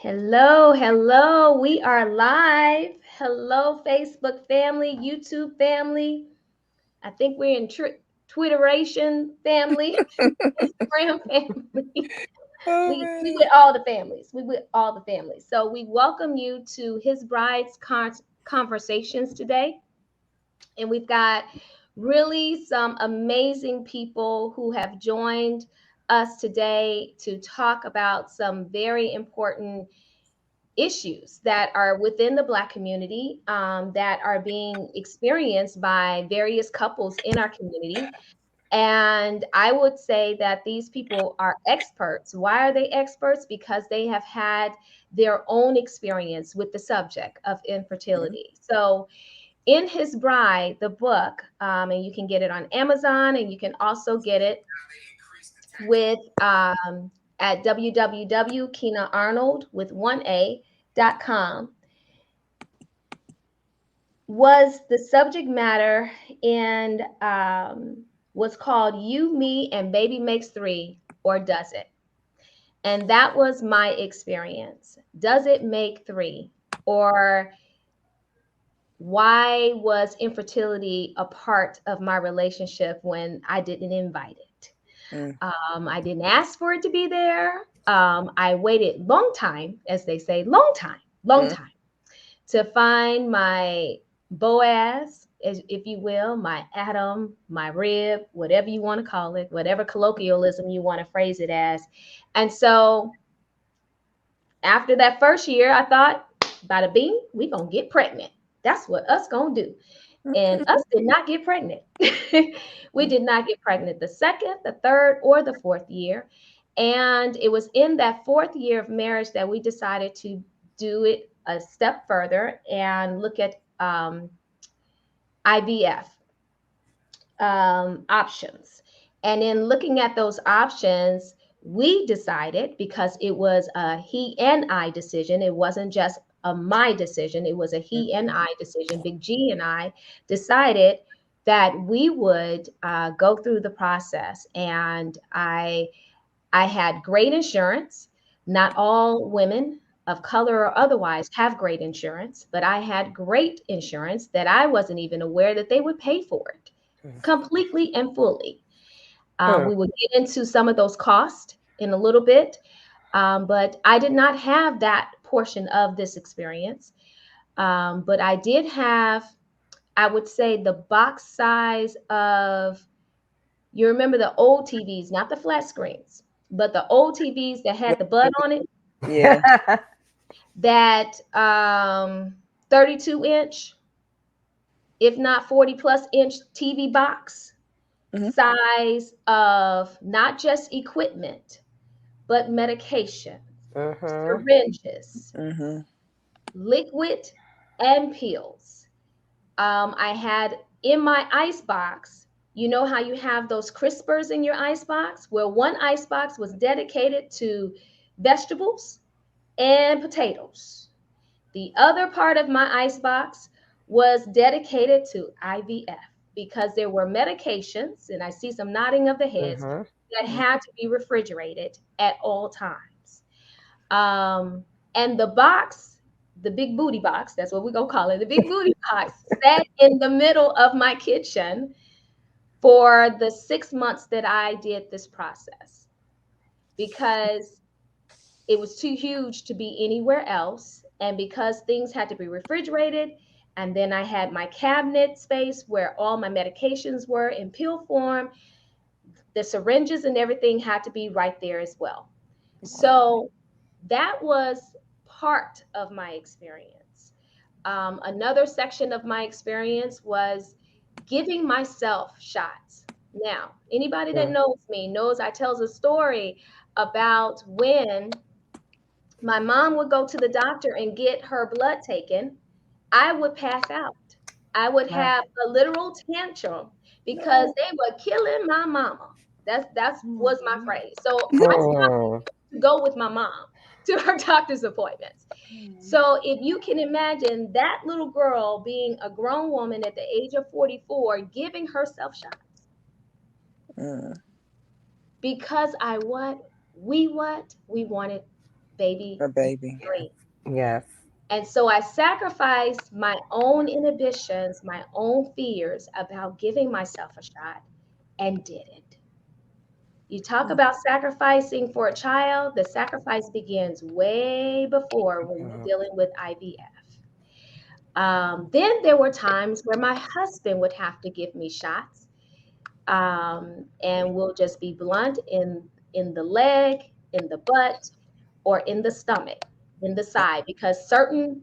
Hello, hello. We are live. Hello, Facebook family, YouTube family. I think we're in Twitteration family, Instagram family. Oh We man. with all the families. We with all the families. So we welcome you to His Bride's Conversations today. And we've got really some amazing people who have joined us today to talk about some very important issues that are within the Black community that are being experienced by various couples in our community. And I would say that these people are experts. Why are they experts? Because they have had their own experience with the subject of Mhm. infertility. So, in His Bride, the book, and you can get it on Amazon, and you can also get it with at www.kinaarnold with one a.com, was the subject matter and was called You, Me, and Baby Makes Three, or Does It? And that was my experience. Does it make three? Or why was infertility a part of my relationship when I didn't invite it? Mm. I didn't ask for it to be there. I waited long time, as they say, long Mm. time to find my Boaz, if you will, my Adam, my rib, whatever you want to call it, whatever colloquialism you want to phrase it as. And so after that first year, I thought, bada bing, we gonna get pregnant. That's what us gonna do. And us did not get pregnant. We Mm. did not get pregnant the second, the third, or the fourth year. And it was in that fourth year of marriage that we decided to do it a step further and look at IVF options. And in looking at those options, we decided, because it was a he and I decision, it wasn't just a my decision, it was a he and I decision. Big G and I decided that we would go through the process. And I had great insurance. Not all women of color or otherwise have great insurance, but I had great insurance that I wasn't even aware that they would pay for it Mm. completely and fully. Huh. We will get into some of those costs in a little bit, but I did not have that portion of this experience. But I did have, I would say, the box size of, you remember the old TVs, not the flat screens, but the old TVs that had the bud on it, Yeah. that 32-inch, if not 40 plus inch TV box Mhm. size of not just equipment, but medication, Mhm. syringes, Mhm. liquid, and pills. I had in my ice box, you know how you have those crispers in your ice box? Well, one ice box was dedicated to vegetables and potatoes. The other part of my ice box was dedicated to IVF because there were medications, and I see some nodding of the heads, Mhm. that had to be refrigerated at all times. Um, and the box, the big booty box, that's what we're going to call it, the big booty box, sat in the middle of my kitchen for the 6 months that I did this process because it was too huge to be anywhere else. And because things had to be refrigerated, and then I had my cabinet space where all my medications were in pill form, the syringes and everything had to be right there as well. Wow. So that was part of my experience. Another section of my experience was giving myself shots. Now, anybody that Mm. knows me knows I tells a story about when my mom would go to the doctor and get her blood taken, I would pass out. I would Right. have a literal tantrum because No. they were killing my mama. That's was my Mhm. phrase. So I stopped Mm. to go with my mom to her doctor's appointments. Mhm. So if you can imagine that little girl being a grown woman at the age of 44 giving herself shots Mm. because I what we wanted baby A baby. dream. Yes. And so I sacrificed my own inhibitions, my own fears about giving myself a shot and did it. You talk about sacrificing for a child, the sacrifice begins way before when you're Mhm. dealing with IVF. Then there were times where my husband would have to give me shots, and we'll just be blunt in the leg, in the butt, or in the stomach, in the side, because certain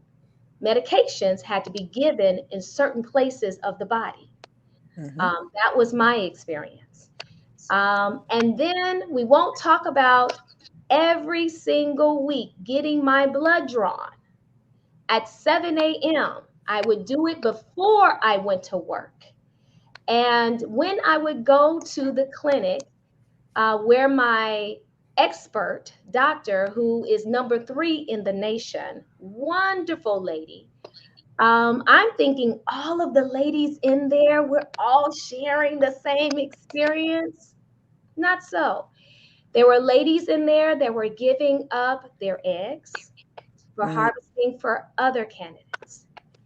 medications had to be given in certain places of the body. Mm-hmm. That was my experience. And then we won't talk about every single week getting my blood drawn at 7 a.m. I would do it before I went to work. And when I would go to the clinic, where my expert doctor, who is number 3 in the nation, wonderful lady, I'm thinking all of the ladies in there, we're all sharing the same experience. Not so. There were ladies in there that were giving up their eggs for Mm. harvesting for other candidates,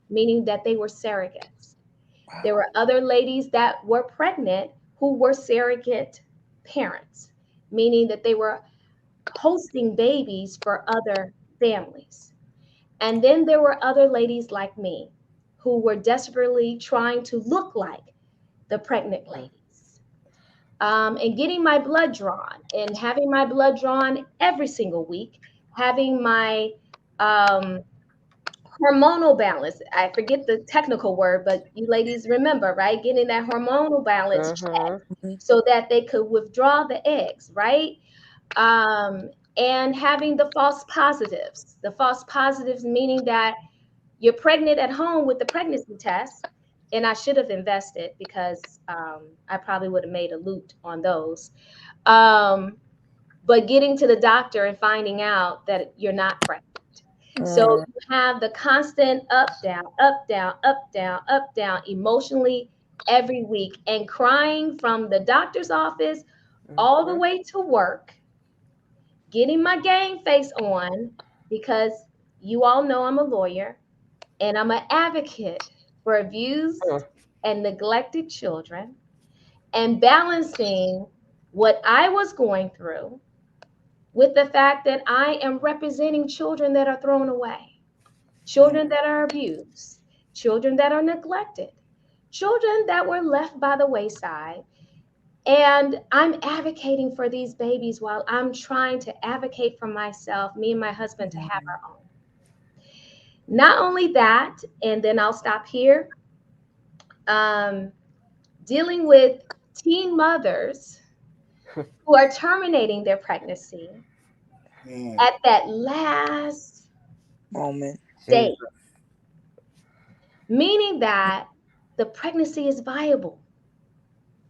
meaning that they were surrogates. There Wow. were other ladies that were pregnant who were surrogate parents, meaning that they were hosting babies for other families. And then there were other ladies like me who were desperately trying to look like the pregnant ladies. And getting my blood drawn and having my blood drawn every single week, having my um, hormonal balance. I forget the technical word, but you ladies remember, right? Getting that hormonal balance checked Mhm. Mhm. so that they could withdraw the eggs, right? Um, and having the false positives. The false positives meaning that you're pregnant at home with the pregnancy test. And I should have invested because I probably would have made a loot on those. Um, but getting to the doctor and finding out that you're not pregnant. So Mm. you have the constant up, down, up, down, up, down, up, down emotionally every week and crying from the doctor's office all the Mhm. way to work, getting my game face on because you all know I'm a lawyer and I'm an advocate for abused Mm. and neglected children and balancing what I was going through with the fact that I am representing children that are thrown away, children that are abused, children that are neglected, children that were left by the wayside. And I'm advocating for these babies while I'm trying to advocate for myself, me and my husband, to have Mm. our own. Not only that, and then I'll stop here, um, dealing with teen mothers who are terminating their pregnancy Mm. at that last Moment. day, Jesus. meaning that the pregnancy is viable.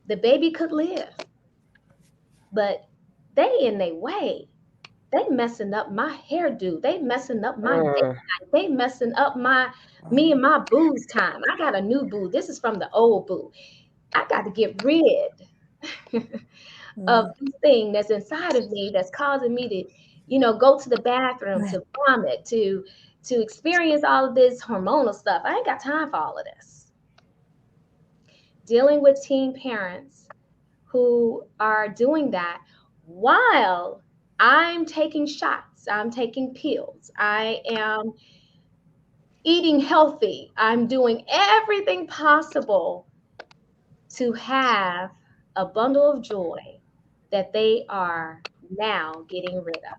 The baby could live, but they in their way. They messing up my hairdo. They messing up my date Mm. night. They messing up my me Wow. and my boo's time. I got a new boo. This is from the old boo. I got to get rid of Mm. this thing that's inside of me that's causing me to, go to the bathroom, to vomit, to experience all of this hormonal stuff. I ain't got time for all of this. Dealing with teen parents who are doing that while I'm taking shots, I'm taking pills, I am eating healthy, I'm doing everything possible to have a bundle of joy that they are now getting rid of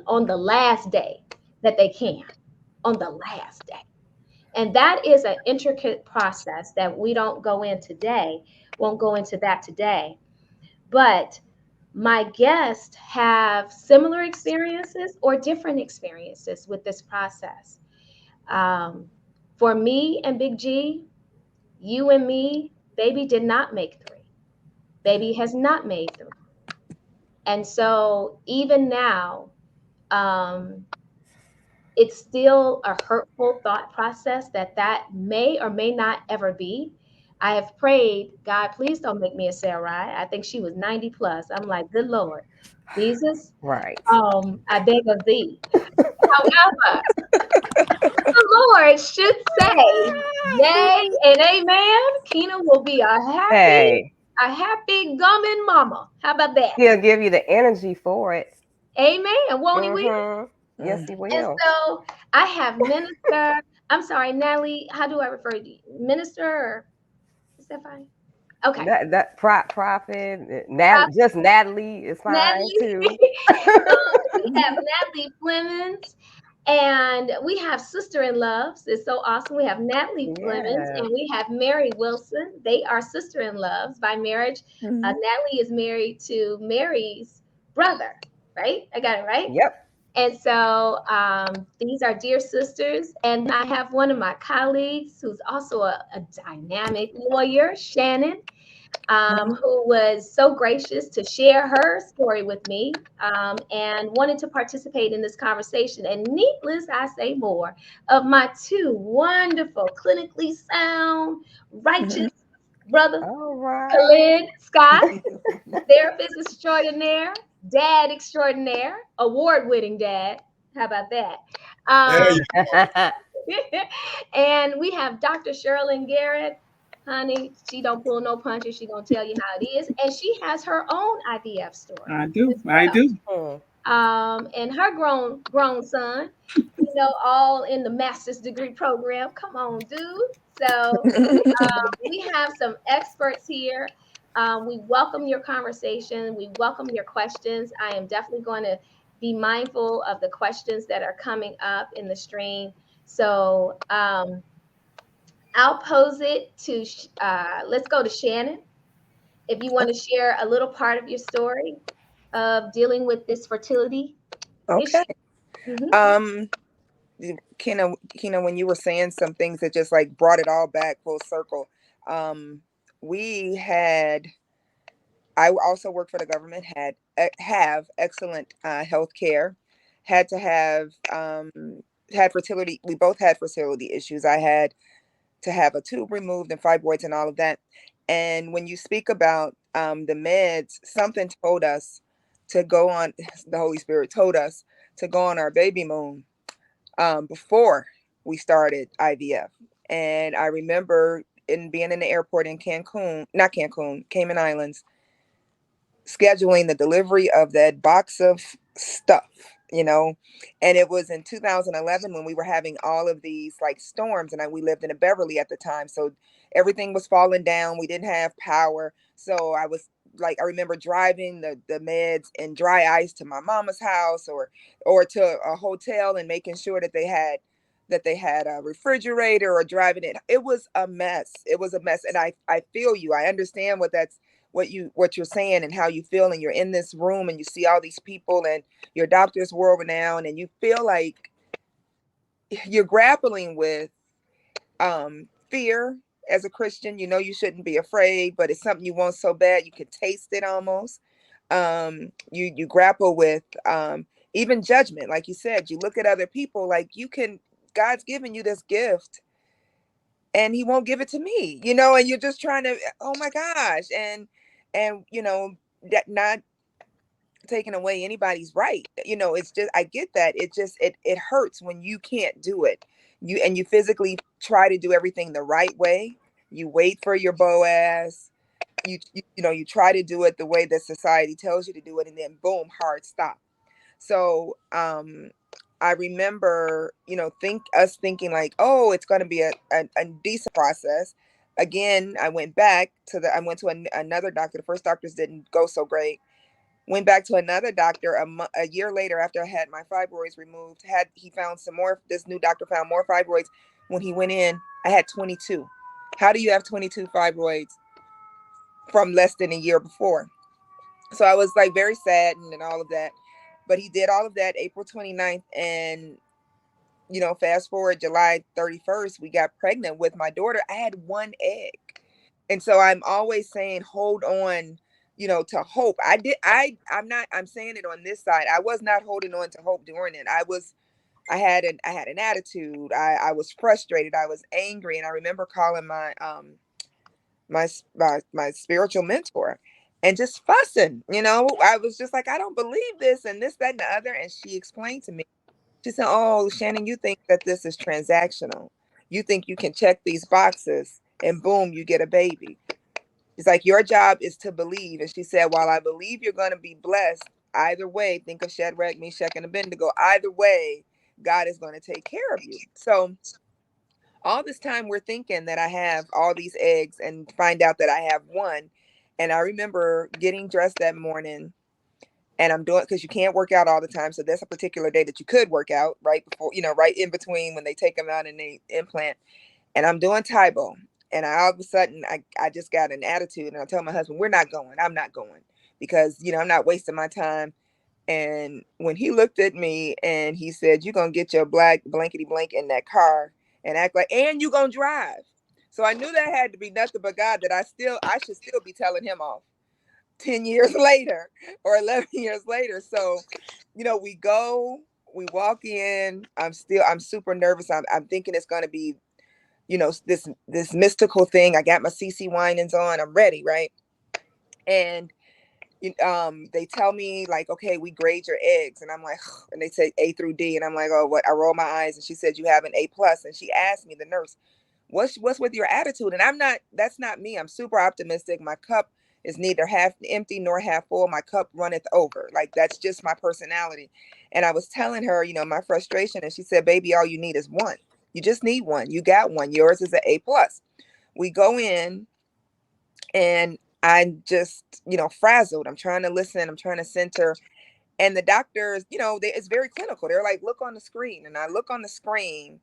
on the last day that they can, on the last day. And that is an intricate process that we don't go in today, won't go into that today. But my guests have similar experiences or different experiences with this process. Um, for me and Big G, you and me, baby did not make 3. Baby has not made 3. And so even now, um, it's still a hurtful thought process that may or may not ever be. I have prayed, God, please don't make me a Sarai. I think she was 90 plus. I'm like, good Lord, Jesus, Right. I beg of thee. However, the Lord should say, yay and amen. Keena will be Hey, a happy gumming mama. How about that? he'll give you the energy for it. Amen. Won't he? Mm-hmm. Yes, Mm. he And will. so I have minister. I'm sorry, Natalie. How do I refer to you? Minister? Or, is that fine? Okay. Prophet, just Natalie is fine Natalie. too. We have Natalie Flemings. And we have Sister in Loves. It's so awesome. We have Natalie Flemings Yeah. and we have Mary Wilson. They are Sister in Loves by marriage. Mhm. Natalie is married to Mary's brother, right? I got it right. Yep. And so these are dear sisters. And I have one of my colleagues who's also a dynamic lawyer, Shannon, who was so gracious to share her story with me and wanted to participate in this conversation. And needless, I say more, of my two wonderful, clinically sound, righteous Mhm. brother, All right. Khalid Scott, therapist extraordinaire, dad extraordinaire, award-winning dad. How about that? Um, and we have Dr. Sherilyn Garrett. Honey, she don't pull no punches. She gonna tell you how it is, and she has her own IVF story I do. as I well. do. Hmm. And her grown son, all in the master's degree program. Come on, dude. So we have some experts here. We welcome your conversation. We welcome your questions. I am definitely going to be mindful of the questions that are coming up in the stream. So I'll pose it to, let's go to Shannon. If you want to share a little part of your story of dealing with this fertility issue. Okay. Mhm. Um, Kina, when you were saying some things that just like brought it all back full circle. Um, we had. I also worked for the government. Have excellent health care. Had to have had fertility. We both had fertility issues. I had to have a tube removed and fibroids and all of that. And when you speak about the meds, something told us to go on. The Holy Spirit told us to go on our baby moon before we started IVF. And I remember in being in the airport in Cancun, not Cancun, Cayman Islands, scheduling the delivery of that box of stuff, you know. And it was in 2011 when we were having all of these like storms, and we lived in a Beverly at the time, so everything was falling down. We didn't have power, so I was like, I remember driving the meds in dry ice to my mama's house or to a hotel and making sure that they had a refrigerator, or driving it. It was a mess. It was a mess. And I feel you. I understand what you're saying and how you feel, and you're in this room and you see all these people and your doctor's world renowned, and you feel like you're grappling with fear. As a Christian, you know you shouldn't be afraid, but it's something you want so bad you can taste it almost. You grapple with even judgment. Like you said, you look at other people like, God's given you this gift and he won't give it to me, and you're just trying to, oh my gosh. And that, not taking away anybody's right, it's just, I get that. It hurts when you can't do it. You physically try to do everything the right way. You wait for your Boaz. You try to do it the way that society tells you to do it, and then boom, hard stop. So I remember, thinking like, oh, it's going to be a decent process. Again, I went to another doctor. The first doctors didn't go so great. Went back to another doctor a year later after I had my fibroids removed. He found some more. This new doctor found more fibroids. When he went in, I had 22. How do you have 22 fibroids from less than a year before? So I was like very sad and all of that. But he did all of that April 29th, and fast forward July 31st, we got pregnant with my daughter. I had one egg. And so I'm always saying, hold on, to hope. I'm saying it on this side. I was not holding on to hope during it. I had an attitude. I was frustrated. I was angry. And I remember calling my spiritual mentor, and just fussing. I was just like, I don't believe this and this, that, and the other. And she explained to me. She said, "Oh, Shannon, you think that this is transactional. You think you can check these boxes and boom, you get a baby. It's like your job is to believe." And she said, "While I believe you're going to be blessed, either way, think of Shadrach, Meshach, and Abednego. Either way, God is going to take care of you." So all this time we're thinking that I have all these eggs and find out that I have one. And I remember getting dressed that morning and I'm doing, because you can't work out all the time. So there's a particular day that you could work out right before, right in between when they take them out and they implant. And I'm doing Tybo. And all of a sudden I just got an attitude and I told my husband, we're not going. I'm not going because, I'm not wasting my time. And when he looked at me and he said, "You're going to get your black blankety blank in that car and act like, and you're going to drive." So I knew that had to be nothing but God, that I should still be telling him off 10 years later or 11 years later. So, we walk in, I'm super nervous. I'm thinking it's going to be, this mystical thing. I got my CC Winans on, I'm ready. Right. And they tell me like, "Okay, we grade your eggs," and I'm like, and they say A through D, and I'm like, "Oh, what?" I roll my eyes, and she said, "You have an A plus," and she asked me, the nurse, what's with your attitude?" And that's not me. I'm super optimistic. My cup is neither half empty nor half full. My cup runneth over. Like, that's just my personality. And I was telling her, my frustration, and she said, "Baby, all you need is one. You just need one. You got one. Yours is an A plus." We go in and I'm just, frazzled. I'm trying to listen. I'm trying to center. And the doctors, it's very clinical. They're like, "Look on the screen." And I look on the screen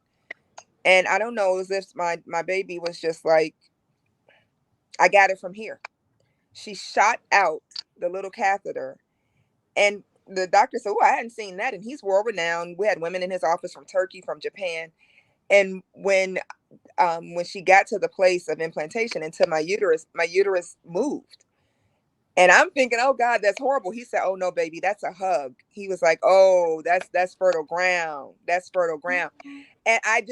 and I don't know, as if my baby was just like, "I got it from here." She shot out the little catheter. And the doctor said, "Oh, I hadn't seen that." And he's world renowned. We had women in his office from Turkey, from Japan. And when she got to the place of implantation into my uterus moved. And I'm thinking, "Oh God, that's horrible." He said, "Oh no, baby, that's a hug." He was like, "Oh, that's fertile ground. That's fertile ground." And I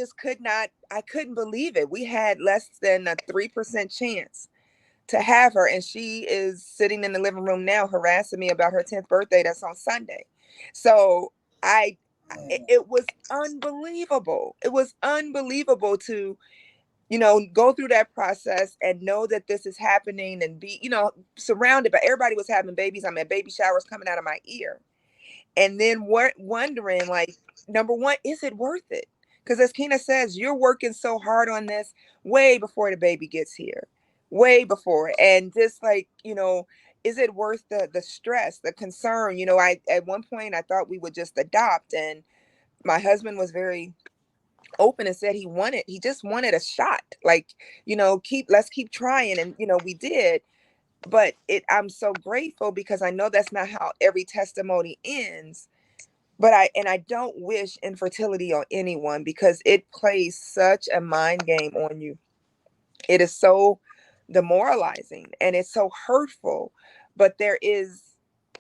couldn't believe it. We had less than a 3% chance to have her. And she is sitting in the living room now harassing me about her 10th birthday. That's on Sunday. So it was unbelievable. It was unbelievable to go through that process and know that this is happening and be, surrounded by everybody was having babies. I'm at baby showers coming out of my ear. And then wondering, like, number one, is it worth it? Because as Kina says, you're working so hard on this way before the baby gets here, way before. And just like, is it worth the stress, the concern? I at one point I thought we would just adopt, and my husband was very open and said he just wanted a shot, like, let's keep trying. And we did. But I'm so grateful because I know that's not how every testimony ends. But I don't wish infertility on anyone because it plays such a mind game on you. It is so demoralizing and it's so hurtful. But there is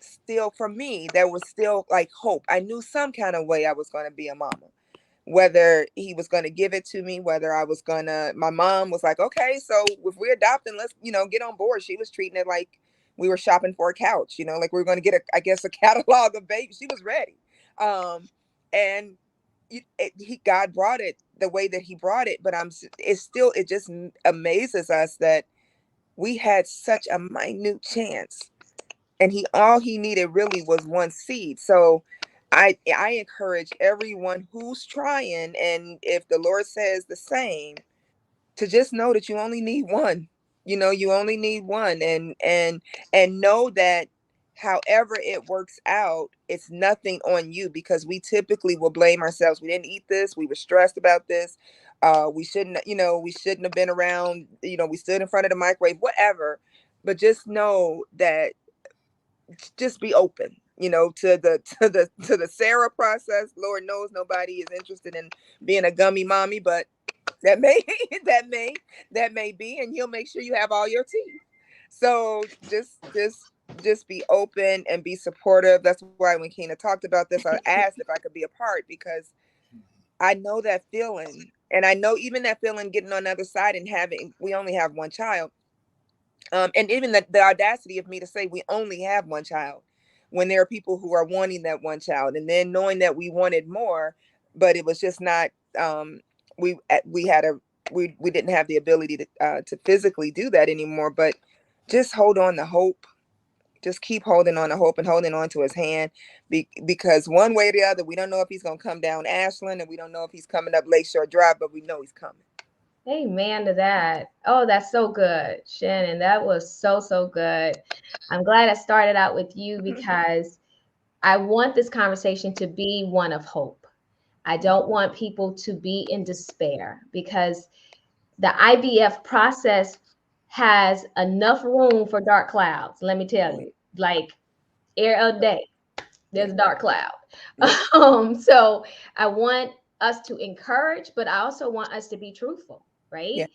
still, for me, there was still like hope. I knew some kind of way I was going to be a mama, whether he was going to give it to me, whether I was going to, my mom was like, "Okay, so if we're adopting, let's, get on board." She was treating it like we were shopping for a couch, like we were going to get a catalog of babies. She was ready. And God brought it the way that he brought it. But it just amazes us that we had such a minute chance, and all he needed really was one seed. So I encourage everyone who's trying, and if the Lord says the same, to just know that you only need one. You only need one, and know that however it works out, it's nothing on you, because we typically will blame ourselves. We didn't eat this. We were stressed about this. We shouldn't have been around. We stood in front of the microwave, whatever. But just know that, just be open, to the Sarah process. Lord knows nobody is interested in being a gummy mommy, but that may that may be, and he'll make sure you have all your teeth. So just be open and be supportive. That's why when Kina talked about this, I asked if I could be a part, because I know that feeling. And I know even that feeling getting on the other side and we only have one child. And even the audacity of me to say we only have one child, when there are people who are wanting that one child, and then knowing that we wanted more, but it was just not. We had a we didn't have the ability to physically do that anymore. But just hold on to hope. Just keep holding on to hope and holding on to his hand, because one way or the other, we don't know if he's gonna come down Ashland, and we don't know if he's coming up Lakeshore Drive, but we know he's coming. Amen to that. Oh, that's so good, Shannon. That was so, so good. I'm glad I started out with you because I want this conversation to be one of hope. I don't want people to be in despair because the IVF process has enough room for dark clouds. Let me tell you, like air of day, there's a dark cloud. So I want us to encourage, but I also want us to be truthful, right? Yeah.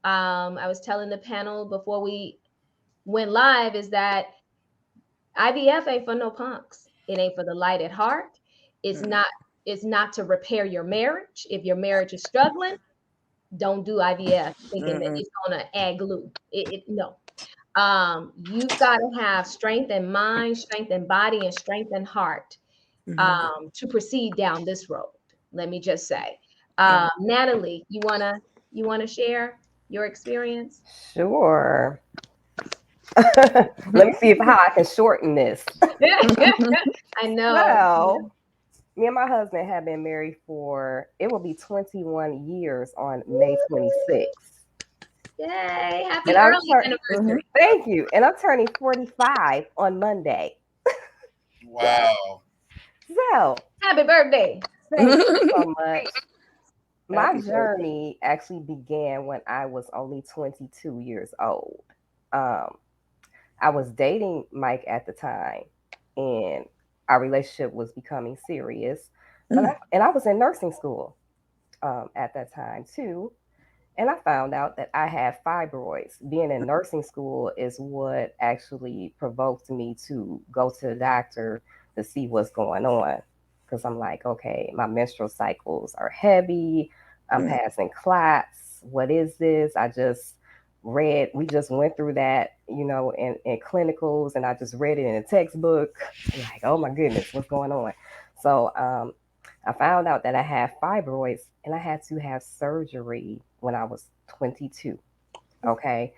I was telling the panel before we went live is that IVF ain't for no punks. It ain't for the light at heart. It's not. It's not to repair your marriage. If your marriage is struggling, don't do IVF thinking that it's gonna add glue. No. You've got to have strength in mind, strength in body, and strength in heart to proceed down this road. Let me just say, Natalie, you wanna share your experience? Sure. Let me see how I can shorten this. I know. Well, me and my husband have been married for, it will be 21 years on May 26th. Yay! Happy And early anniversary. Thank you. And I'm turning 45 on Monday. Wow. So, Happy birthday. thank you so much. My Happy journey actually began when I was only 22 years old. I was dating Mike at the time, and our relationship was becoming serious. And I was in nursing school at that time too. And I found out that I had fibroids. Being in nursing school is what actually provoked me to go to the doctor to see what's going on. Because I'm like, okay, my menstrual cycles are heavy. I'm passing clots. What is this? We just went through that, in clinicals, and I just read it in a textbook. I'm like, oh my goodness, what's going on? So I found out that I had fibroids, and I had to have surgery when I was 22. Okay.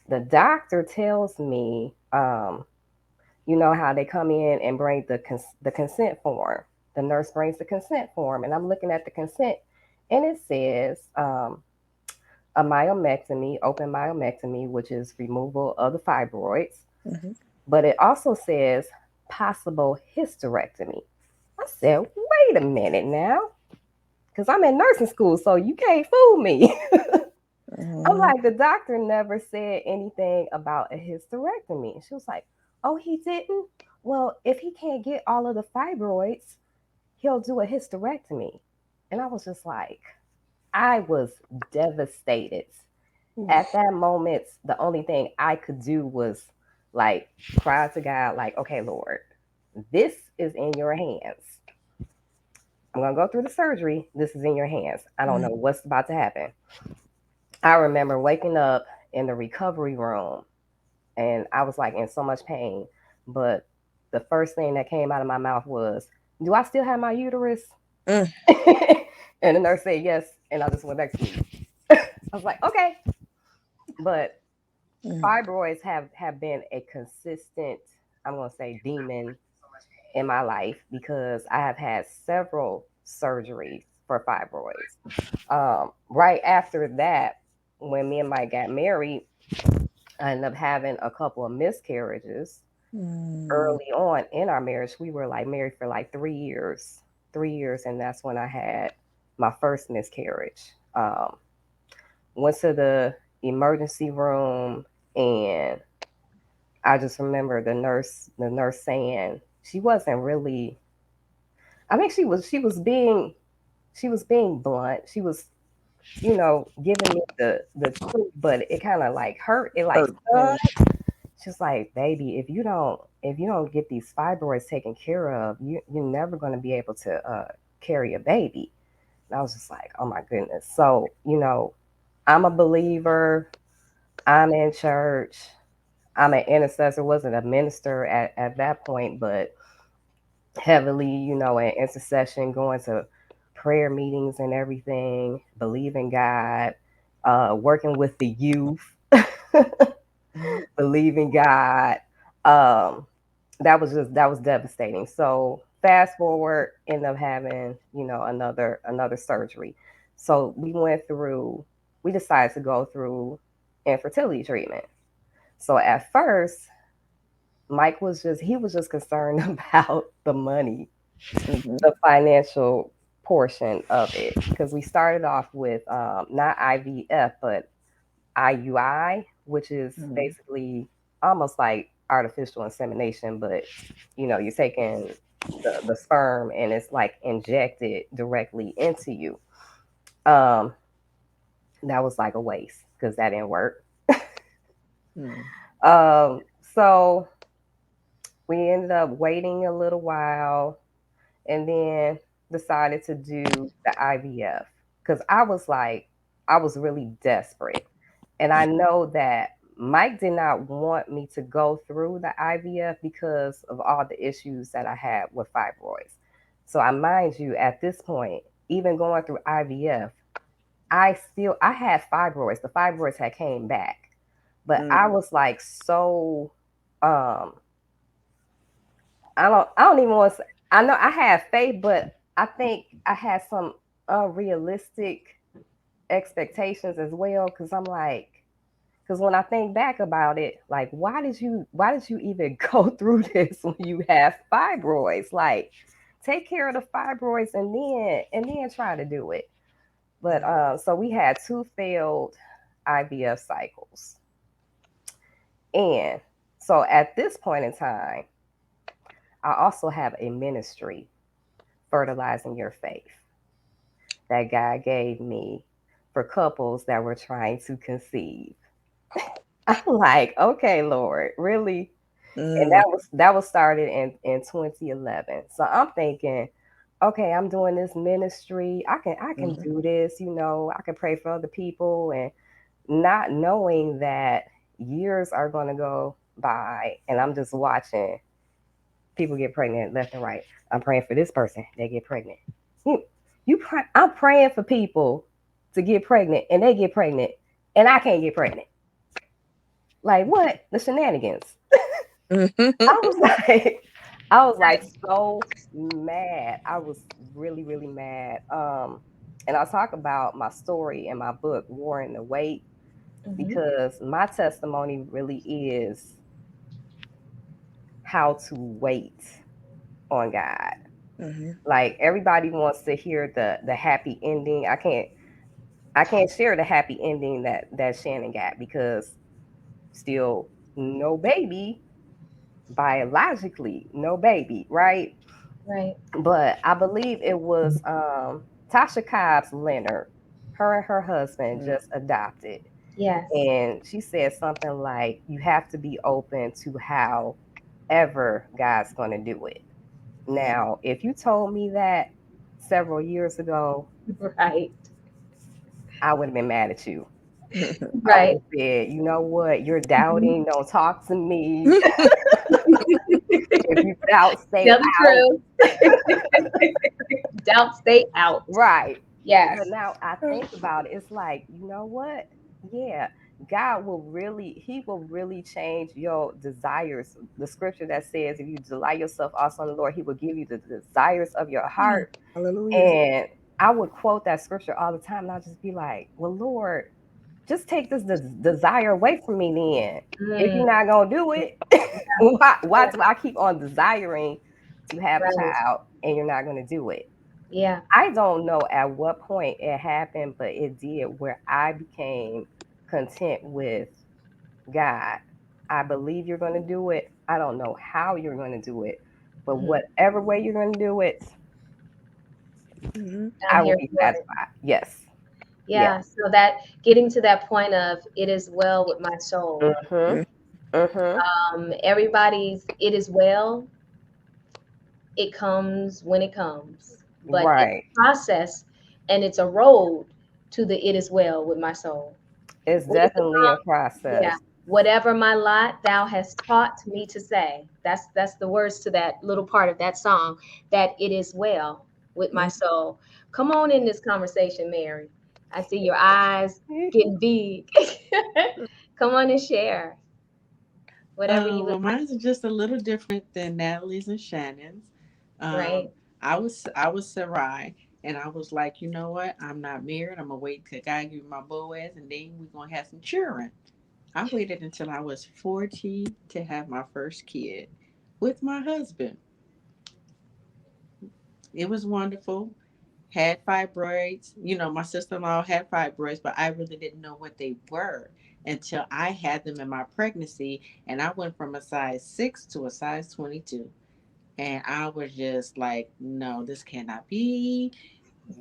The doctor tells me, you know how they come in and bring the consent form. The nurse brings the consent form, and I'm looking at the consent, and it says a myomectomy, open myomectomy, which is removal of the fibroids. But it also says possible hysterectomy. I said, wait a minute now, because I'm in nursing school, so you can't fool me. I'm like, the doctor never said anything about a hysterectomy. She was like, oh, he didn't? Well, if he can't get all of the fibroids, he'll do a hysterectomy. And I was just like, I was devastated. At that moment, the only thing I could do was like cry to God, like, okay, Lord, this is in your hands. I'm going to go through the surgery. This is in your hands. I don't know what's about to happen. I remember waking up in the recovery room, and I was like in so much pain. But the first thing that came out of my mouth was, do I still have my uterus? And the nurse said yes. And I just went back to sleep. I was like, okay. But fibroids have been a consistent, I'm going to say, demon in my life, because I have had several surgeries for fibroids. Right after that, when me and Mike got married, I ended up having a couple of miscarriages. Early on in our marriage, we were like married for like 3 years, and that's when I had my first miscarriage. Went to the emergency room, and I just remember the nurse saying she wasn't really. I mean, she was being blunt. She was, giving me the truth, but it kind of like hurt. It like stung. She's like, baby, if you don't get these fibroids taken care of, you're never going to be able to carry a baby. And I was just like, oh my goodness. So, I'm a believer. I'm in church. I'm an intercessor, wasn't a minister at that point, but heavily, in intercession, going to prayer meetings and everything, believing God, working with the youth, believing God. Um, that was devastating. So fast forward, end up having, another surgery. So we decided to go through infertility treatment. So at first, he was just concerned about the money, the financial portion of it, because we started off with not IVF but IUI, which is basically almost like artificial insemination, but you're taking the sperm and it's like injected directly into you. Um, that was like a waste because that didn't work. So we ended up waiting a little while and then decided to do the IVF because I was really desperate. And I know that Mike did not want me to go through the IVF because of all the issues that I had with fibroids. So I mind you, at this point, even going through IVF, I had fibroids. The fibroids had came back. But I was like so I don't even want to say, I know I had faith, but I think I had some unrealistic expectations as well. Because when I think back about it, like why did you even go through this when you have fibroids? Like take care of the fibroids and then try to do it. But so we had 2 failed IVF cycles. And so at this point in time, I also have a ministry, Fertilizing Your Faith, that God gave me for couples that were trying to conceive. I'm like, okay, Lord, really? And that was started in 2011. So I'm thinking, okay, I'm doing this ministry. I can do this, I can pray for other people, and not knowing that years are going to go by and I'm just watching people get pregnant left and right. I'm praying for this person, they get pregnant. I'm praying for people to get pregnant and they get pregnant and I can't get pregnant. Like what? The shenanigans. I was like so mad. I was really, really mad. And I'll talk about my story in my book, War in the Wait, because my testimony really is how to wait on God. Like everybody wants to hear the happy ending. I can't share the happy ending that Shannon got because still no baby, biologically no baby, right? Right. But I believe it was Tasha Cobbs Leonard. Her and her husband just adopted. Yes. And she said something like, you have to be open to however God's going to do it. Now, if you told me that several years ago, Right. I would have been mad at you. Right. I would have said, you know what? You're doubting. Don't talk to me. If you doubt, stay Tell the truth. Doubt, stay out. Right. Yes. But now I think about it, it's like, you know what? Yeah, God he will really change your desires. The scripture that says, if you delight yourself also in the Lord, he will give you the desires of your heart. Hallelujah. And I would quote that scripture all the time. And I'll just be like, well, Lord, just take this desire away from me then. If you're not going to do it, why do I keep on desiring to have a child and you're not going to do it? Yeah. I don't know at what point it happened, but it did, where I became content with God. I believe you're going to do it. I don't know how you're going to do it, but whatever way you're going to do it, I will be satisfied. Yes. Yeah. So that getting to that point of it is well with my soul. Everybody's it is well. It comes when it comes, but it's a process and it's a road to the it is well with my soul. It's definitely a process. Yeah. Whatever my lot, thou hast taught me to say. That's the words to that little part of that song, that it is well with my soul. Come on in this conversation, Mary. I see your eyes getting big. Come on and share whatever you would Well, mine's are just a little different than Natalie's and Shannon's. like. Right. I was Sarai, and I was like, you know what? I'm not married. I'm gonna wait till God give me my Boaz, and then we're gonna have some children. I waited until I was 40 to have my first kid with my husband. It was wonderful. Had fibroids. You know, my sister-in-law had fibroids, but I really didn't know what they were until I had them in my pregnancy, and I went from a size 6 to a size 22. And I was just like, no, this cannot be.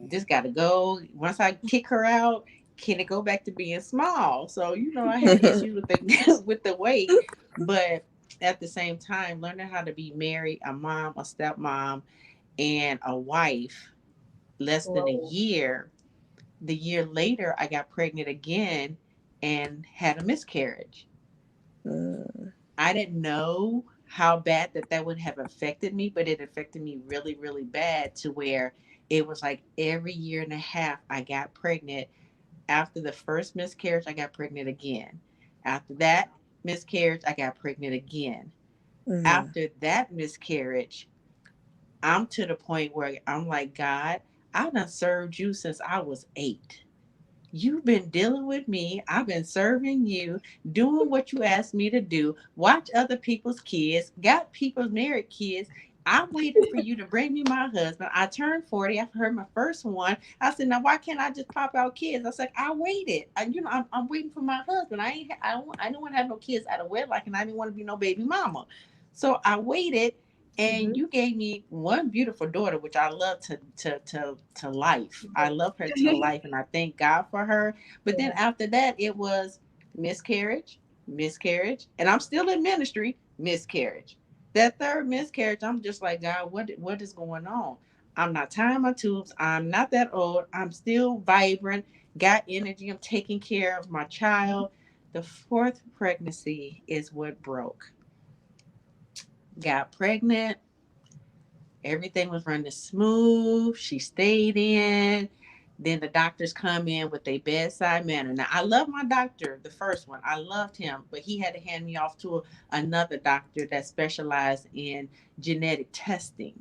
This got to go. Once I kick her out, can it go back to being small? So, you know, I had issues with the with the weight, but at the same time, learning how to be married, a mom, a stepmom, and a wife less than a Whoa. year. The year later, I got pregnant again and had a miscarriage. Mm. I didn't know how bad that would have affected me, but it affected me really, really bad to where it was like every year and a half I got pregnant. After the first miscarriage, I got pregnant again. After that miscarriage, I got pregnant again. Mm. After that miscarriage, I'm to the point where I'm like, God, I done served you since I was 8. You've been dealing with me. I've been serving you, doing what you asked me to do, watch other people's kids, got people's married kids. I'm waiting for you to bring me my husband. I turned 40. I've heard my first one. I said, now why can't I just pop out kids? I said, I waited. I'm waiting for my husband. I don't want to have no kids out of wedlock, and I didn't want to be no baby mama. So I waited, and Mhm. you gave me one beautiful daughter, which I love to life. I love her to life, and I thank God for her. But then Yeah. after that, it was miscarriage, miscarriage, and I'm still in ministry, miscarriage. That third miscarriage, I'm just like, God, what is going on? I'm not tying my tubes. I'm not that old. I'm still vibrant, got energy. I'm taking care of my child. The fourth pregnancy is what broke. Got pregnant. Everything was running smooth. She stayed in. Then the doctors come in with a bedside manner. Now, I love my doctor, the first one. I loved him, but he had to hand me off to another doctor that specialized in genetic testing.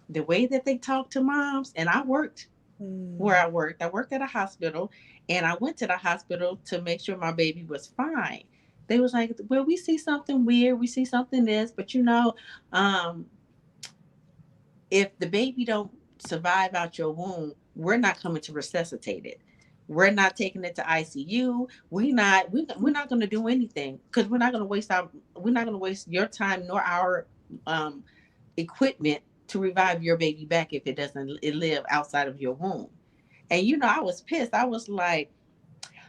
The way that they talk to moms, and I worked where Mm. I worked at a hospital, and I went to the hospital to make sure my baby was fine. They was like, well, we see something weird. We see something this, but um, if the baby don't survive out your womb, we're not coming to resuscitate it. We're not taking it to ICU. We're not going to do anything because we're not going to waste your time nor our um, equipment to revive your baby back if it live outside of your womb. And I was pissed. I was like,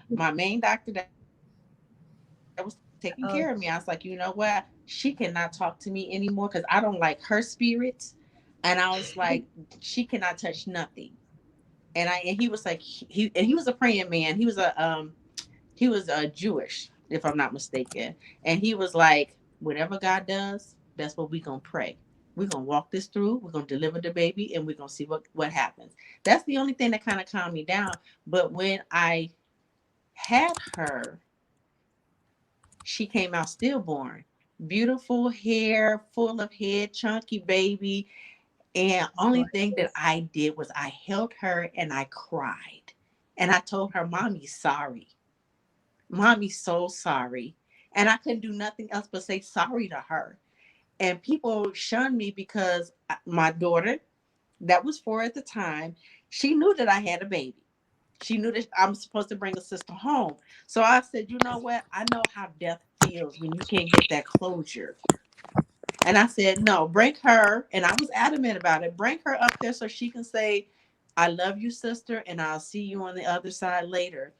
my main doctor that was taking care of me, I was like, you know what? She cannot talk to me anymore because I don't like her spirits. And I was like, she cannot touch nothing. And he was like, he was a praying man. He was Jewish, if I'm not mistaken. And he was like, whatever God does, that's what we're gonna pray. We're gonna walk this through. We're gonna deliver the baby, and we're gonna see what happens. That's the only thing that kind of calmed me down. But when I had her, she came out stillborn, beautiful hair, full of head, chunky baby. And only thing that Gorgeous. I did was I held her and I cried. And I told her, Mommy's sorry. Mommy's so sorry. And I couldn't do nothing else but say sorry to her. And people shunned me because my daughter, that was 4 at the time, she knew that I had a baby. She knew that I'm supposed to bring a sister home. So I said, you know what? I know how death feels when you can't get that closure. And I said, no, bring her. And I was adamant about it. Bring her up there so she can say, I love you, sister, and I'll see you on the other side later.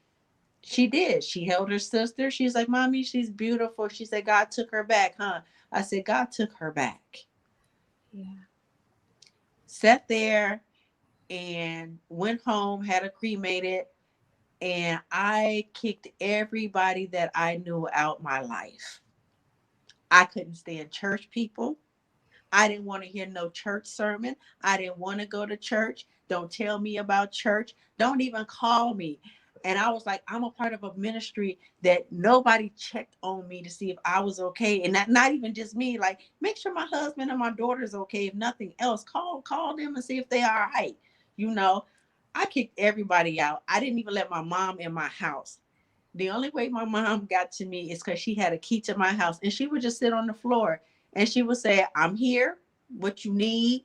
She did. She held her sister. She's like, Mommy, she's beautiful. She said, God took her back, huh? I said, God took her back. Yeah. Sat there and went home, had her cremated. and I kicked everybody that I knew out my life. I couldn't stand church people. I didn't want to hear no church sermon. I didn't want to go to church. Don't tell me about church. Don't even call me. And I was like, I'm a part of a ministry that nobody checked on me to see if I was okay. And not even just me, like make sure my husband and my daughter's okay. If nothing else, call them and see if they are all right. You know, I kicked everybody out. I didn't even let my mom in my house. The only way my mom got to me is because she had a key to my house, and she would just sit on the floor and she would say, I'm here. What you need,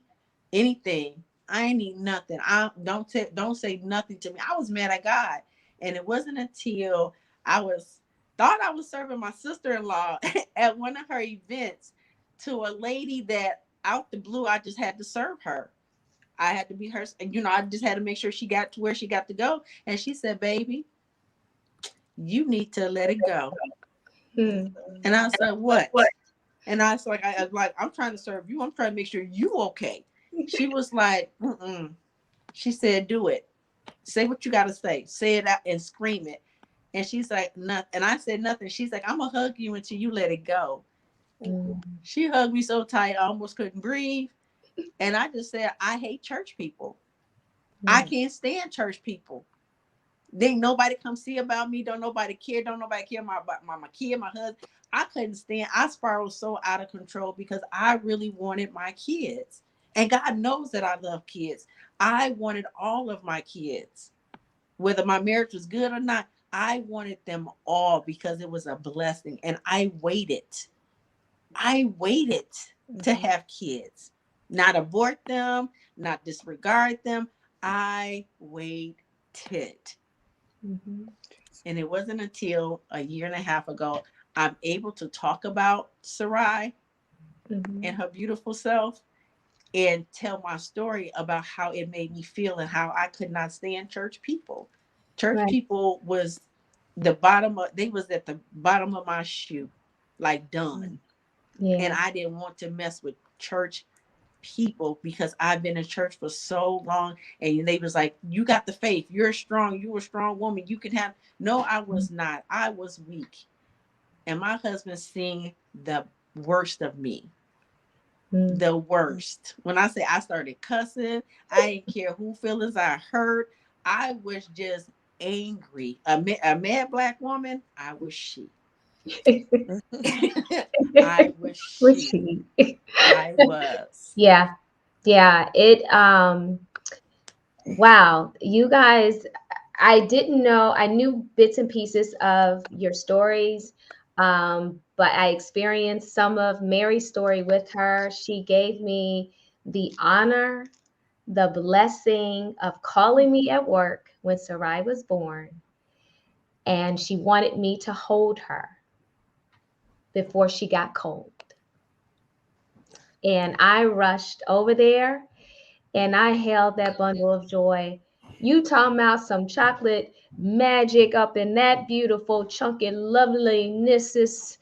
anything. I ain't need nothing. I don't say nothing to me. I was mad at God. And it wasn't until thought I was serving my sister-in-law at one of her events to a lady that out the blue, I just had to serve her. I had to be her, and I just had to make sure she got to where she got to go. And she said, baby, you need to let it go. And I said, what? And I was like, I'm trying to serve you. I'm trying to make sure you okay. She was like, mm-mm. She said, do it. Say what you got to say. Say it out and scream it. And she's like, nothing. And I said nothing. She's like, I'm going to hug you until you let it go. She hugged me so tight, I almost couldn't breathe. And I just said, I hate church people. I can't stand church people. Then nobody come see about me. Don't nobody care. Don't nobody care about my kid, my husband. I couldn't stand. I spiraled so out of control because I really wanted my kids. And God knows that I love kids. I wanted all of my kids. Whether my marriage was good or not, I wanted them all because it was a blessing. And I waited. To have kids. Not abort them, not disregard them. I waited. And it wasn't until a year and a half ago I'm able to talk about Sarai and her beautiful self and tell my story about how it made me feel and how I could not stand church people. Church people was they was at the bottom of my shoe, like done. Yeah. And I didn't want to mess with church people because I've been in church for so long, and they was like, you got the faith, you're strong, you're a strong woman, you can have. No, I was not. I was weak. And my husband seen the worst of me. The worst. When I say I started cussing, I didn't care who feelings I hurt. I was just angry. A mad black woman, I was she. I was she. I was. Yeah. It wow, you guys, I didn't know. I knew bits and pieces of your stories, but I experienced some of Mary's story with her. She gave me the honor, the blessing of calling me at work when Sarai was born, and she wanted me to hold her before she got cold. And I rushed over there and I held that bundle of joy. You talking about some chocolate magic up in that beautiful chunky loveliness.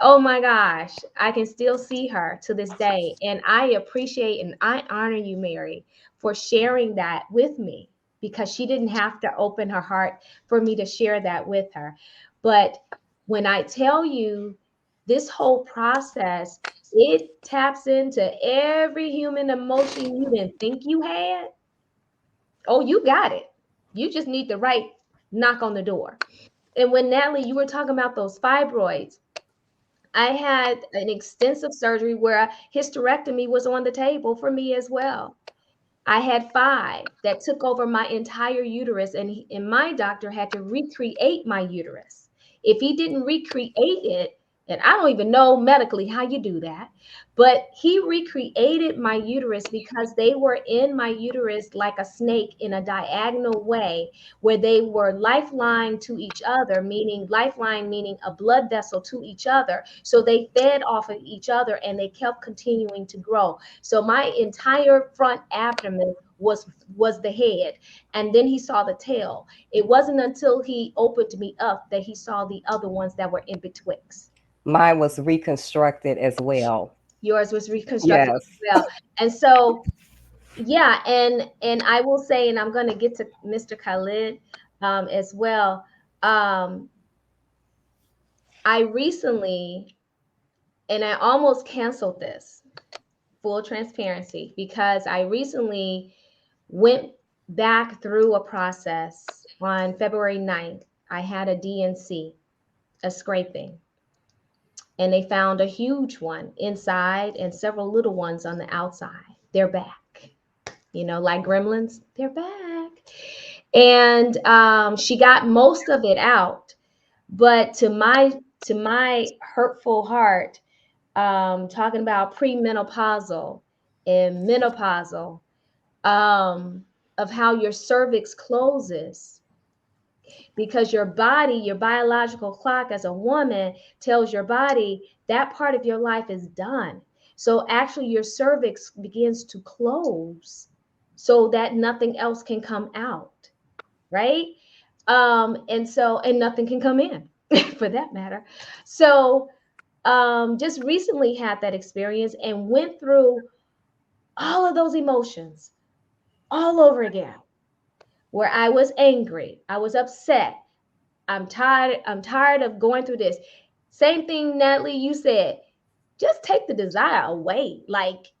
Oh my gosh, I can still see her to this day. And I appreciate and I honor you, Mary, for sharing that with me, because she didn't have to open her heart for me to share that with her. But when I tell you this whole process, it taps into every human emotion you didn't think you had. Oh, you got it. You just need the right knock on the door. And when Natalie, you were talking about those fibroids, I had an extensive surgery where a hysterectomy was on the table for me as well. I had 5 that took over my entire uterus, and my doctor had to recreate my uterus. If he didn't recreate it, and I don't even know medically how you do that, but he recreated my uterus because they were in my uterus like a snake in a diagonal way, where they were lifeline to each other, meaning a blood vessel to each other. So they fed off of each other and they kept continuing to grow. So my entire front abdomen was the head, and then he saw the tail. It wasn't until he opened me up that he saw the other ones that were in betwixt. Mine was reconstructed as well. Yours was reconstructed as well. And so, yeah, and I will say, and I'm going to get to Mr. Khalid, as well. I recently, and I almost canceled this, full transparency, because I recently went back through a process on February 9th. I had a DNC, a scraping, and they found a huge one inside and several little ones on the outside. They're back, like gremlins, they're back. And she got most of it out, but to my hurtful heart, talking about premenopausal and menopausal, of how your cervix closes, because your body, your biological clock as a woman tells your body that part of your life is done. So actually your cervix begins to close so that nothing else can come out, right? And nothing can come in for that matter. So just recently had that experience and went through all of those emotions all over again, where I was angry, I was upset, I'm tired of going through this. Same thing, Natalie, you said, just take the desire away. Like,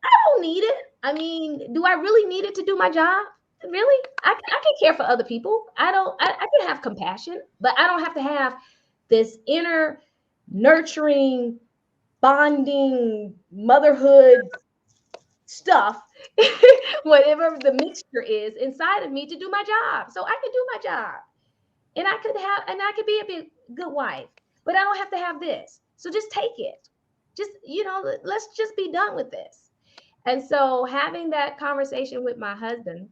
I don't need it. I mean, do I really need it to do my job? Really? I can care for other people. I can have compassion, but I don't have to have this inner nurturing, bonding, motherhood stuff, whatever the mixture is inside of me to do my job. So I can do my job. And I could be a good wife, but I don't have to have this. So just take it. Just, let's just be done with this. And so having that conversation with my husband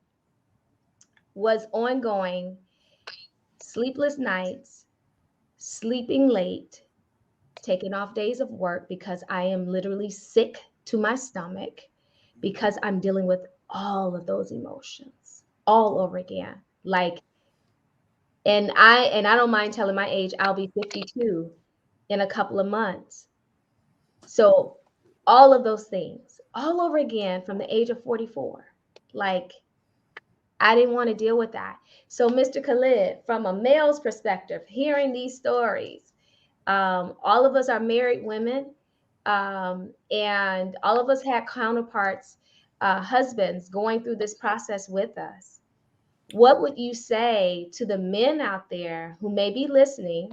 was ongoing, sleepless nights, sleeping late, taking off days of work because I am literally sick to my stomach because I'm dealing with all of those emotions all over again. Like, and I don't mind telling my age, I'll be 52 in a couple of months. So all of those things all over again from the age of 44. Like, I didn't want to deal with that. So Mr. Khalid, from a male's perspective, hearing these stories, all of us are married women, and all of us had counterparts, husbands going through this process with us. What would you say to the men out there who may be listening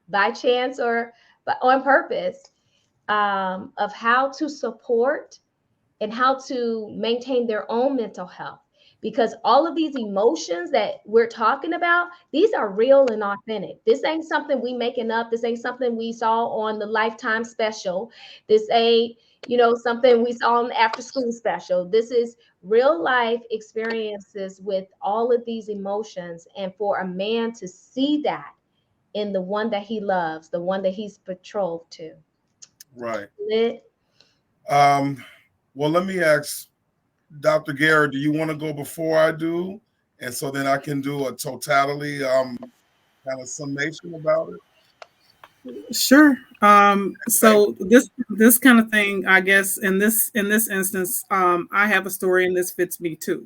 by chance or on purpose, of how to support and how to maintain their own mental health? Because all of these emotions that we're talking about, these are real and authentic. This ain't something we making up. This ain't something we saw on the Lifetime special. This ain't, something we saw on the after school special. This is real life experiences with all of these emotions. And for a man to see that in the one that he loves, the one that he's betrothed to. Right. Lit. Well, let me ask Dr. Garrett, do you want to go before I do? And so then I can do a totality kind of summation about it. Sure. So this kind of thing, I guess in this instance, I have a story and this fits me too.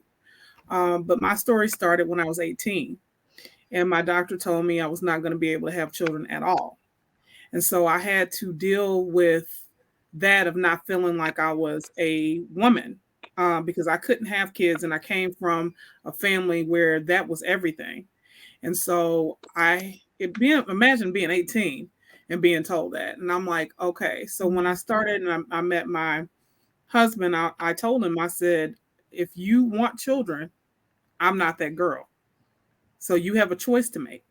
But my story started when I was 18, and my doctor told me I was not going to be able to have children at all. And so I had to deal with that of not feeling like I was a woman, because I couldn't have kids, and I came from a family where that was everything. And so imagine being 18 and being told that. And I'm like, okay. So when I started and I met my husband, I told him, I said, if you want children, I'm not that girl. So you have a choice to make.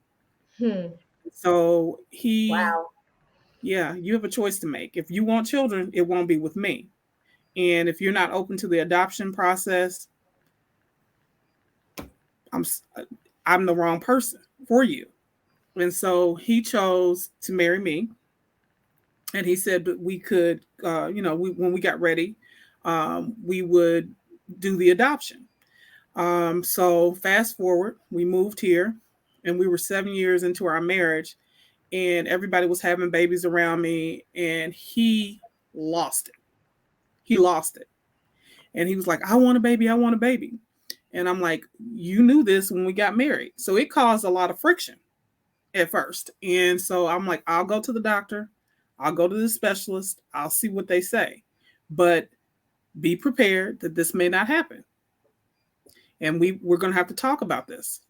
So Wow. Yeah, you have a choice to make. If you want children, it won't be with me. And if you're not open to the adoption process, I'm the wrong person for you. And so he chose to marry me. And he said that we could, when we got ready, we would do the adoption. So fast forward, we moved here, and we were 7 years into our marriage, and everybody was having babies around me, and he lost it. And he was like, I want a baby. And I'm like, you knew this when we got married. So it caused a lot of friction at first. And so I'm like, I'll go to the doctor. I'll go to the specialist. I'll see what they say. But be prepared that this may not happen. And we're going to have to talk about this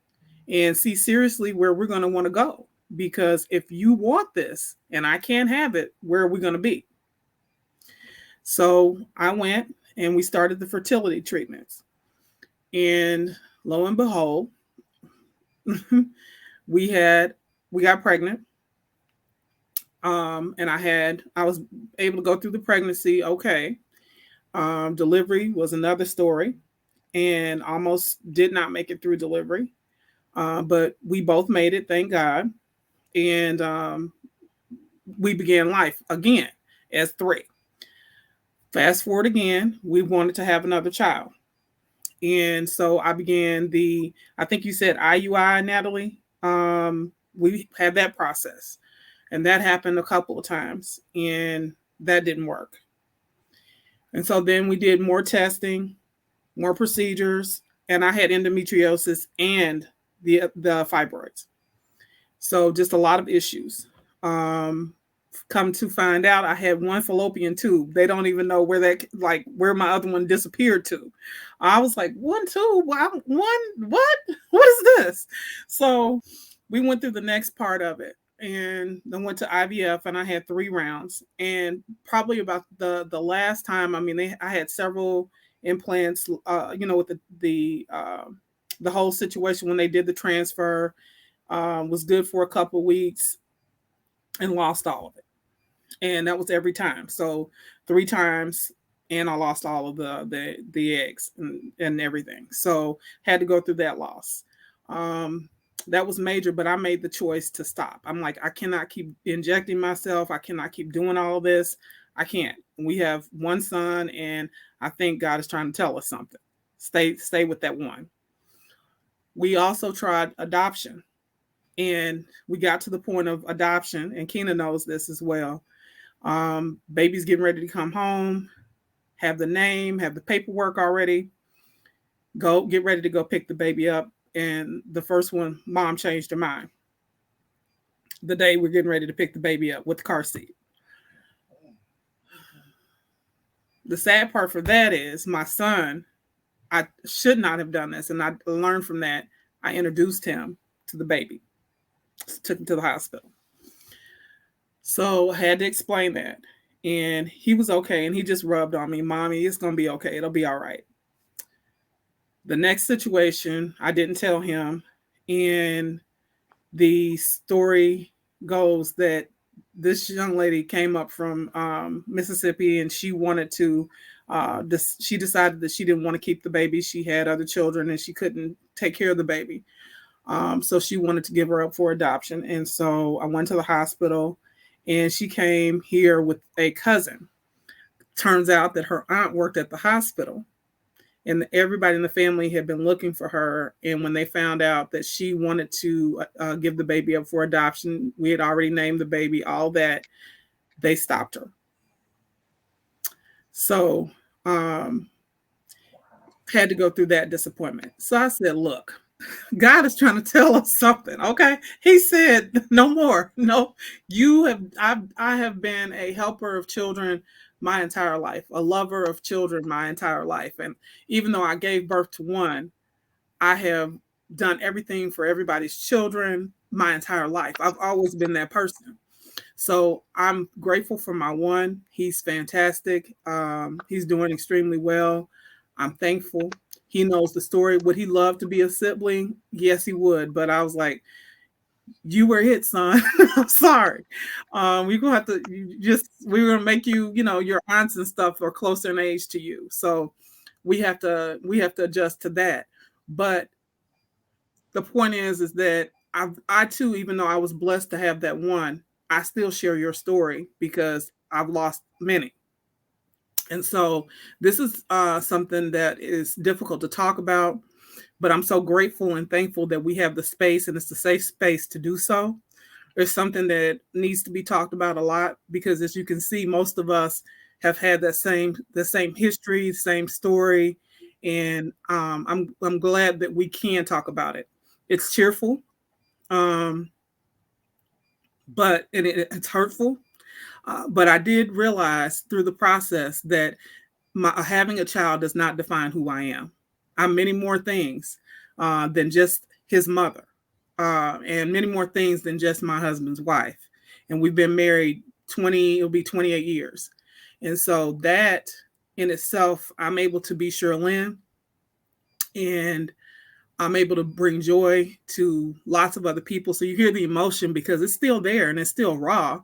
and see seriously where we're going to want to go. Because if you want this and I can't have it, where are we going to be? So I went and we started the fertility treatments. And lo and behold, we got pregnant. And I was able to go through the pregnancy. Okay. Delivery was another story and almost did not make it through delivery. But we both made it, thank God. And we began life again as 3. Fast forward again, we wanted to have another child. And so I began I think you said IUI, Natalie. We had that process. And that happened a couple of times. And that didn't work. And so then we did more testing, more procedures. And I had endometriosis and the fibroids. So just a lot of issues. Come to find out, I had one fallopian tube. They don't even know where my other one disappeared to. I was like, 1 tube? One? What? What is this? So we went through the next part of it and then went to IVF, and I had 3 rounds. And probably about the last time, I had several implants, with the whole situation when they did the transfer, was good for a couple of weeks and lost all of it. And that was every time. So 3 times, and I lost all of the eggs and everything. So had to go through that loss. That was major, but I made the choice to stop. I'm like, I cannot keep injecting myself. I cannot keep doing all of this. I can't. We have 1 son, and I think God is trying to tell us something. Stay with that one. We also tried adoption, and we got to the point of adoption, and Keena knows this as well. Baby's getting ready to come home, have the name, have the paperwork already, get ready to go pick the baby up. And the first one, mom changed her mind the day we're getting ready to pick the baby up with the car seat. The sad part for that is my son, I should not have done this. And I learned from that. I introduced him to the baby, took him to the hospital. So I had to explain that. And he was okay. And he just rubbed on me, Mommy, it's going to be okay. It'll be all right. The next situation, I didn't tell him. And the story goes that this young lady came up from Mississippi, and she wanted to, she decided that she didn't want to keep the baby. She had other children and she couldn't take care of the baby. So she wanted to give her up for adoption. And so I went to the hospital, and she came here with a cousin. Turns out that her aunt worked at the hospital, and everybody in the family had been looking for her. And when they found out that she wanted to give the baby up for adoption, we had already named the baby, all that, they stopped her. So had to go through that disappointment. So I said, look, God is trying to tell us something. Okay. He said, no more. No, I have been a helper of children my entire life, a lover of children my entire life. And even though I gave birth to 1, I have done everything for everybody's children my entire life. I've always been that person. So I'm grateful for my 1. He's fantastic. He's doing extremely well. I'm thankful. He knows the story. Would he love to be a sibling? Yes, he would. But I was like, you were it, son. I'm sorry. We're gonna have to we're gonna make you, your aunts and stuff are closer in age to you. So we have to adjust to that. But the point is that I too, even though I was blessed to have that 1, I still share your story because I've lost many. And so this is something that is difficult to talk about, but I'm so grateful and thankful that we have the space, and it's a safe space to do so. It's something that needs to be talked about a lot because, as you can see, most of us have had the same history, same story, and I'm glad that we can talk about it. It's cheerful, but it's hurtful. But I did realize through the process that having a child does not define who I am. I'm many more things than just his mother, and many more things than just my husband's wife. And we've been married it'll be 28 years. And so that in itself, I'm able to be Sherlyn, and I'm able to bring joy to lots of other people. So you hear the emotion because it's still there and it's still raw,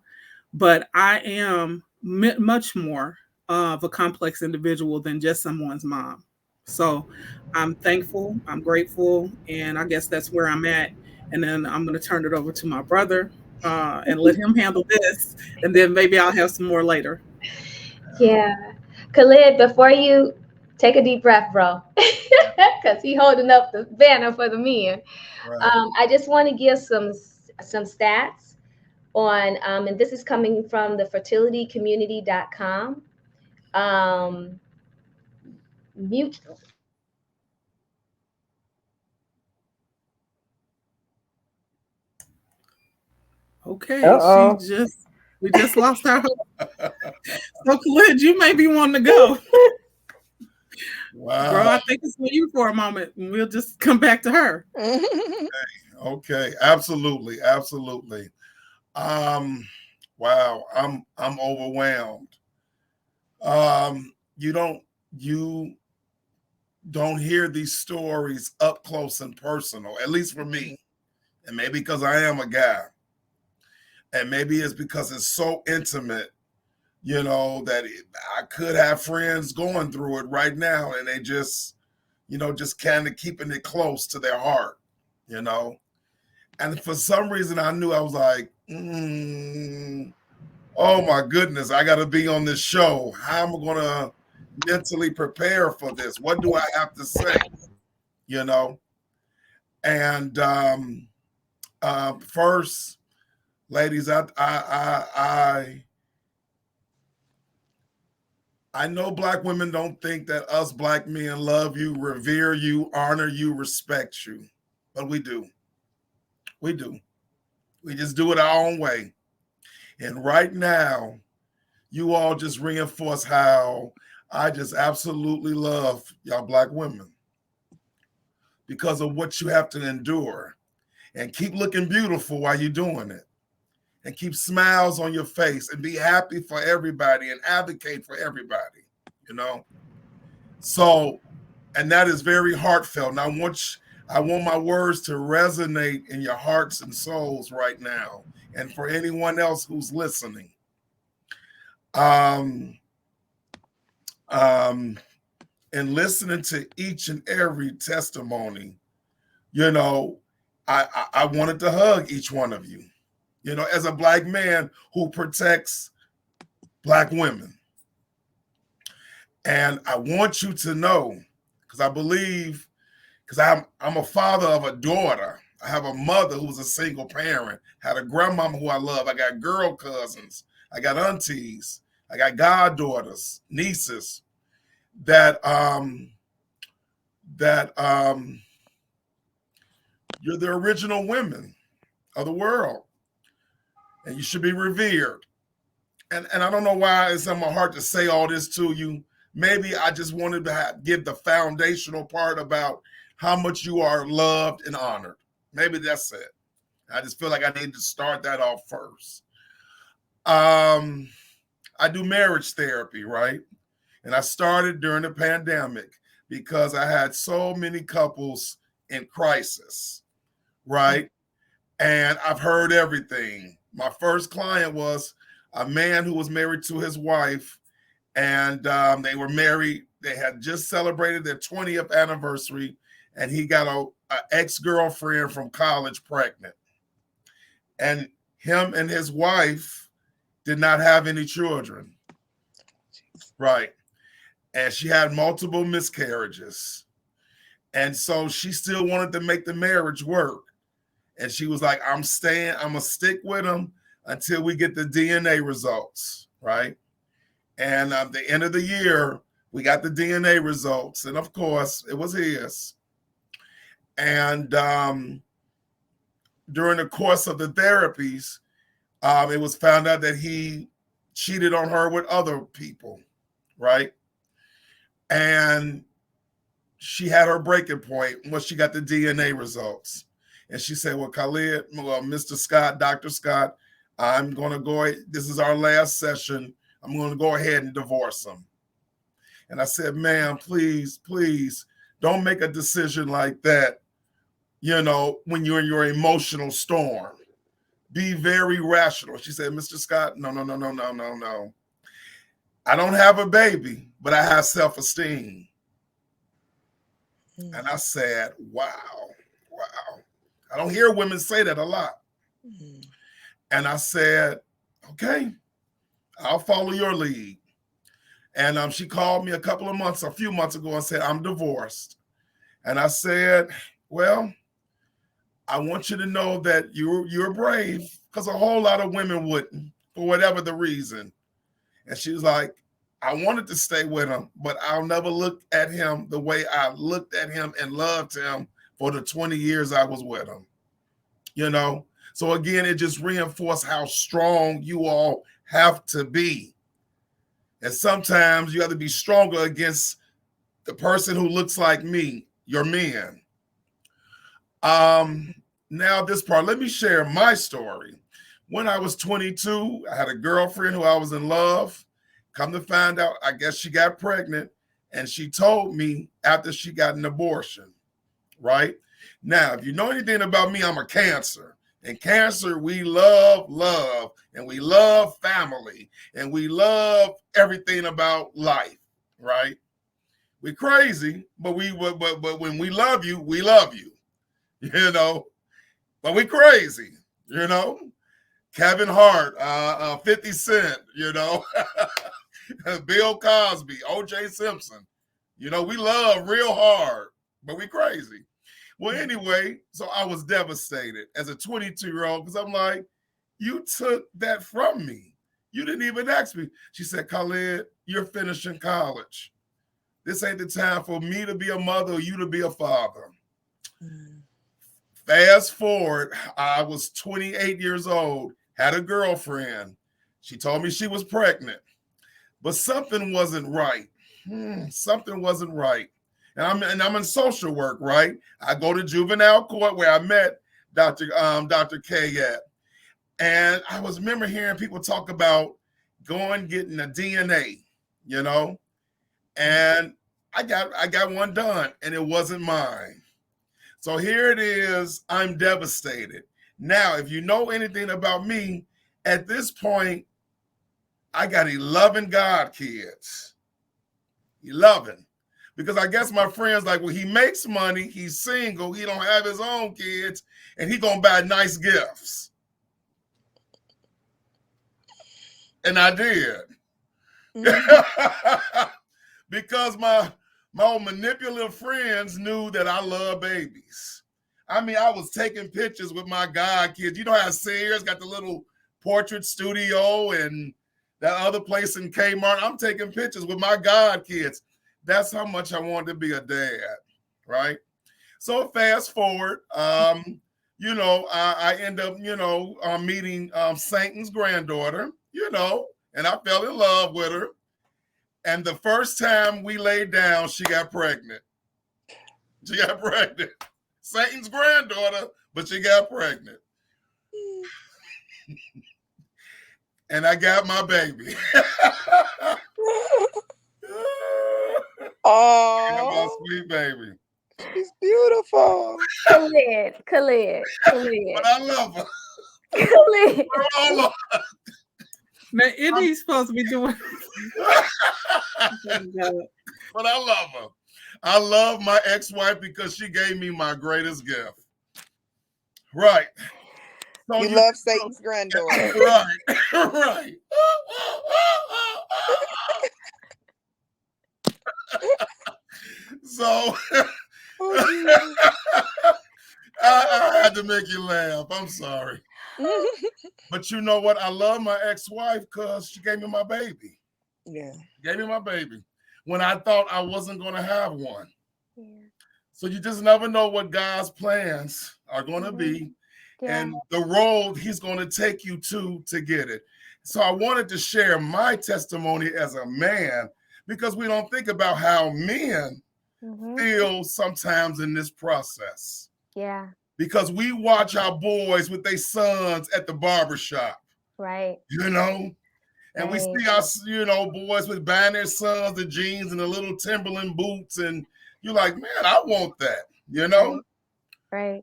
but I am much more of a complex individual than just someone's mom. So I'm thankful, I'm grateful, and I guess that's where I'm at. And then I'm going to turn it over to my brother and let him handle this, and then maybe I'll have some more later. Yeah. Khalid, before you take a deep breath, bro, because he holding up the banner for the men. Right. I just want to give some stats on, and this is coming from the fertilitycommunity.com. Mutual. Okay, Uh-oh. we just lost our hope. So Khalid, you may be wanting to go. Wow. Bro, I think it's for you for a moment, and we'll just come back to her. Okay. Absolutely. Absolutely. Wow. I'm overwhelmed. You don't hear these stories up close and personal, at least for me. And maybe because I am a guy. And maybe it's because it's so intimate, that I could have friends going through it right now, and they just kind of keeping it close to their heart, And for some reason, I knew I was like, oh my goodness, I got to be on this show. How am I going to mentally prepare for this? What do I have to say? And first, ladies, I know Black women don't think that us Black men love you, revere you, honor you, respect you, but we do. We do. We just do it our own way. And right now, you all just reinforce how I just absolutely love y'all Black women because of what you have to endure. And keep looking beautiful while you're doing it. And keep smiles on your face and be happy for everybody and advocate for everybody, So, and that is very heartfelt. And I want my words to resonate in your hearts and souls right now. And for anyone else who's listening. And listening to each and every testimony, I wanted to hug each one of you, as a Black man who protects Black women. And I want you to know, because I believe, because I'm a father of a daughter. I have a mother who's a single parent, had a grandmama who I love. I got girl cousins. I got aunties. I got goddaughters, nieces that you're the original women of the world, and you should be revered. And I don't know why it's in my heart to say all this to you. Maybe I just wanted to give the foundational part about how much you are loved and honored. Maybe that's it. I just feel like I need to start that off first. I do marriage therapy, right? And I started during the pandemic because I had so many couples in crisis, right? And I've heard everything. My first client was a man who was married to his wife, and they were married. They had just celebrated their 20th anniversary, and he got an ex-girlfriend from college pregnant. And him and his wife did not have any children, right? And she had multiple miscarriages. And so she still wanted to make the marriage work. And she was like, I'm going to stick with him until we get the DNA results, right? And at the end of the year, We got the DNA results, and of course, it was his. And during the course of the therapies, it was found out that he cheated on her with other people, right? And she had her breaking point once she got the DNA results. And she said, well, Khalid, well, Mr. Scott, Dr. Scott, I'm going to go, this is our last session. I'm going to go ahead and divorce him. And I said, ma'am, please, please don't make a decision like that, you know, when you're in your emotional storm. Be very rational. She said, Mr. Scott, no. I don't have a baby, but I have self-esteem. And I said, wow. I don't hear women say that a lot. And I said, okay, I'll follow your lead. And she called me a few months ago and said, I'm divorced. And I said, well, I want you to know that you're brave, because a whole lot of women wouldn't, for whatever the reason. And she was like, I wanted to stay with him, but I'll never look at him the way I looked at him and loved him for the 20 years I was with him. You know? So again, it just reinforced how strong you all have to be. And sometimes you have to be stronger against the person who looks like me, your men. Now this part, let me share my story. When I was 22, I had a girlfriend who I was in love. Come to find out, I guess she got pregnant, and she told me after she got an abortion, right? Now, if you know anything about me, I'm a Cancer. And Cancer, we love, and we love family, and we love everything about life, right? We're crazy, but when we love you, you know? But we crazy, you know? Kevin Hart, 50 Cent, you know? Bill Cosby, O.J. Simpson. You know, we love real hard, but we crazy. Well, anyway, so I was devastated as a 22-year-old because I'm like, you took that from me. You didn't even ask me. She said, Khalid, you're finishing college. This ain't the time for me to be a mother or you to be a father. Fast forward, I was 28 years old, had a girlfriend. She told me she was pregnant. But something wasn't right. Something wasn't right. And I'm in social work, right? I go to juvenile court where I met Dr. K at. And I remember hearing people talk about getting a DNA, you know? And I got one done and it wasn't mine. So here it is, I'm devastated. Now, if you know anything about me, at this point, I got 11 God kids. 11. Because I guess my friends like, well, he makes money, he's single, he don't have his own kids, and he gonna buy nice gifts. And I did. Because my old manipulative friends knew that I love babies. I mean, I was taking pictures with my God kids. You know how Sears got the little portrait studio and that other place in Kmart? I'm taking pictures with my God kids. That's how much I wanted to be a dad, right? So fast forward, you know, I end up, you know, meeting Satan's granddaughter, you know, and I fell in love with her. And the first time we laid down, she got pregnant. She got pregnant. Satan's granddaughter, but she got pregnant. And I got my baby. Oh, my sweet baby. She's beautiful. Khalid. But I love her. Khalid. Now, isn't he supposed to be doing? But I love her. I love my ex-wife because she gave me my greatest gift. Right. So you love Satan's granddaughter. Right. Right. So I had to make you laugh. I'm sorry. But you know what? I love my ex-wife because she gave me my baby. Yeah. Gave me my baby. when I thought I wasn't going to have one. Yeah. So you just never know what God's plans are going to be and the road he's going to take you to get it. So I wanted to share my testimony as a man, because we don't think about how men feel sometimes in this process. Yeah. Because we watch our boys with their sons at the barbershop, Right. you know, and we see us, you know, boys with buying their sons the jeans and the little Timberland boots, and you're like, man, I want that, you know. Right.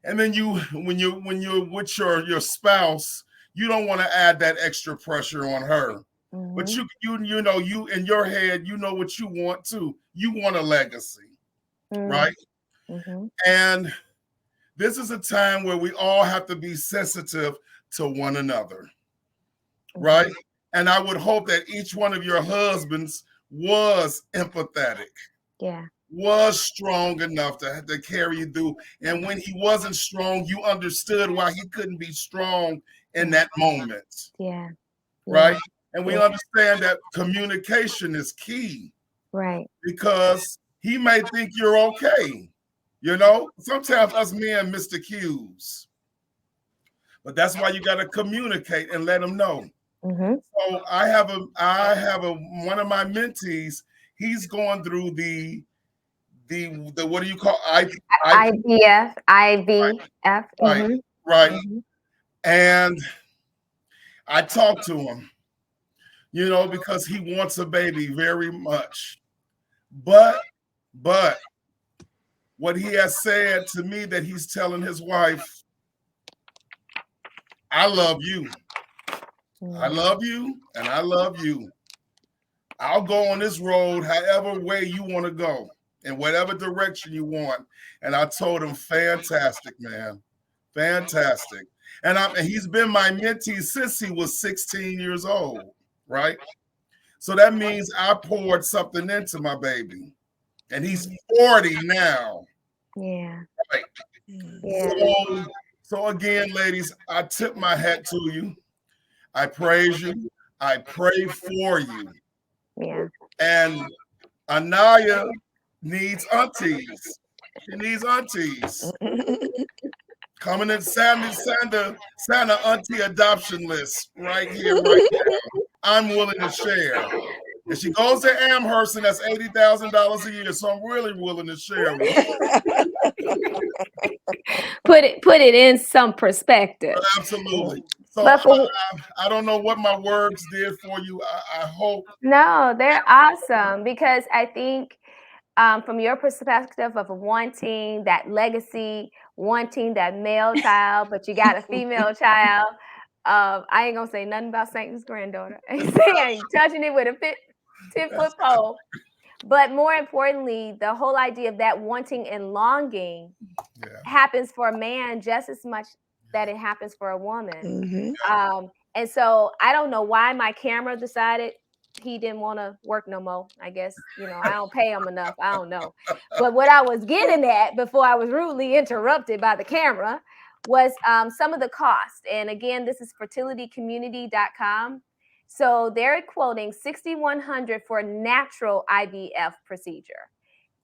And then when you're with your spouse, you don't want to add that extra pressure on her. But you know, you in your head, you know what you want too. You want a legacy, right? And this is a time where we all have to be sensitive to one another, right? And I would hope that each one of your husbands was empathetic, was strong enough to carry you through. And when he wasn't strong, you understood why he couldn't be strong in that moment. Right? And we understand that communication is key. Right. Because he may think you're okay. You know, sometimes us men miss the cues. But that's why you got to communicate and let them know. So I have one of my mentees. He's going through the what do you call IVF? Right. And I talked to him, you know, because he wants a baby very much. But what he has said to me, that he's telling his wife, I love you. I love you and I love you. I'll go on this road however way you want to go, in whatever direction you want. And I told him, fantastic, man. Fantastic. And he's been my mentee since he was 16 years old, right? So that means I poured something into my baby. And he's 40 now. Yeah. Right. Yeah. So again, ladies, I tip my hat to you. I praise you. I pray for you. Yeah. And Anaya needs aunties. She needs aunties. Coming in Santa auntie adoption list right here, right now. I'm willing to share. And she goes to Amherst, and that's $80,000 a year. So I'm really willing to share with you. Put it in some perspective. Absolutely. So But I don't know what my words did for you. I hope. No, they're awesome, because I think from your perspective of wanting that legacy, wanting that male child, but you got a female child. I ain't gonna say nothing about Saint's granddaughter. I ain't touching it with a 10-foot pole. But more importantly, the whole idea of that wanting and longing happens for a man just as much that it happens for a woman. And so I don't know why my camera decided he didn't want to work no more. I guess, you know, I don't pay him enough. I don't know. But what I was getting at before I was rudely interrupted by the camera was some of the costs. And again, this is fertilitycommunity.com. So they're quoting $6,100 for natural IVF procedure,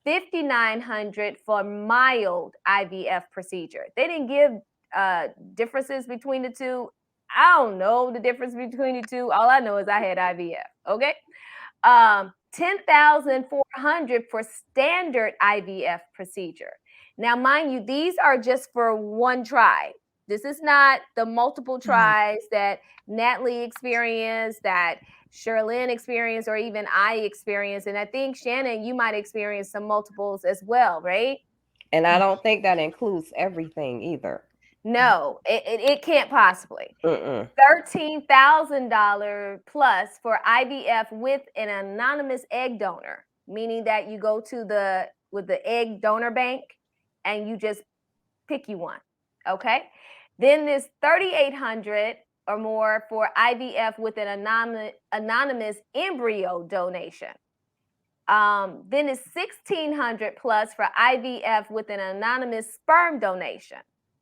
$5,900 for mild IVF procedure. They didn't give differences between the two. I don't know the difference between the two. All I know is I had IVF. Okay. $10,400 for standard IVF procedure. Now, mind you, these are just for one try. This is not the multiple tries that Natalie experienced, that Sherlyn experienced, or even I experienced. And I think, Shannon, you might experience some multiples as well, right? And I don't think that includes everything either. No, it can't possibly. $13,000 plus for IVF with an anonymous egg donor, meaning that you go to the egg donor bank and you just pick you one. Okay. Then there's $3,800 or more for IVF with an anonymous embryo donation. Then it's $1,600 plus for IVF with an anonymous sperm donation,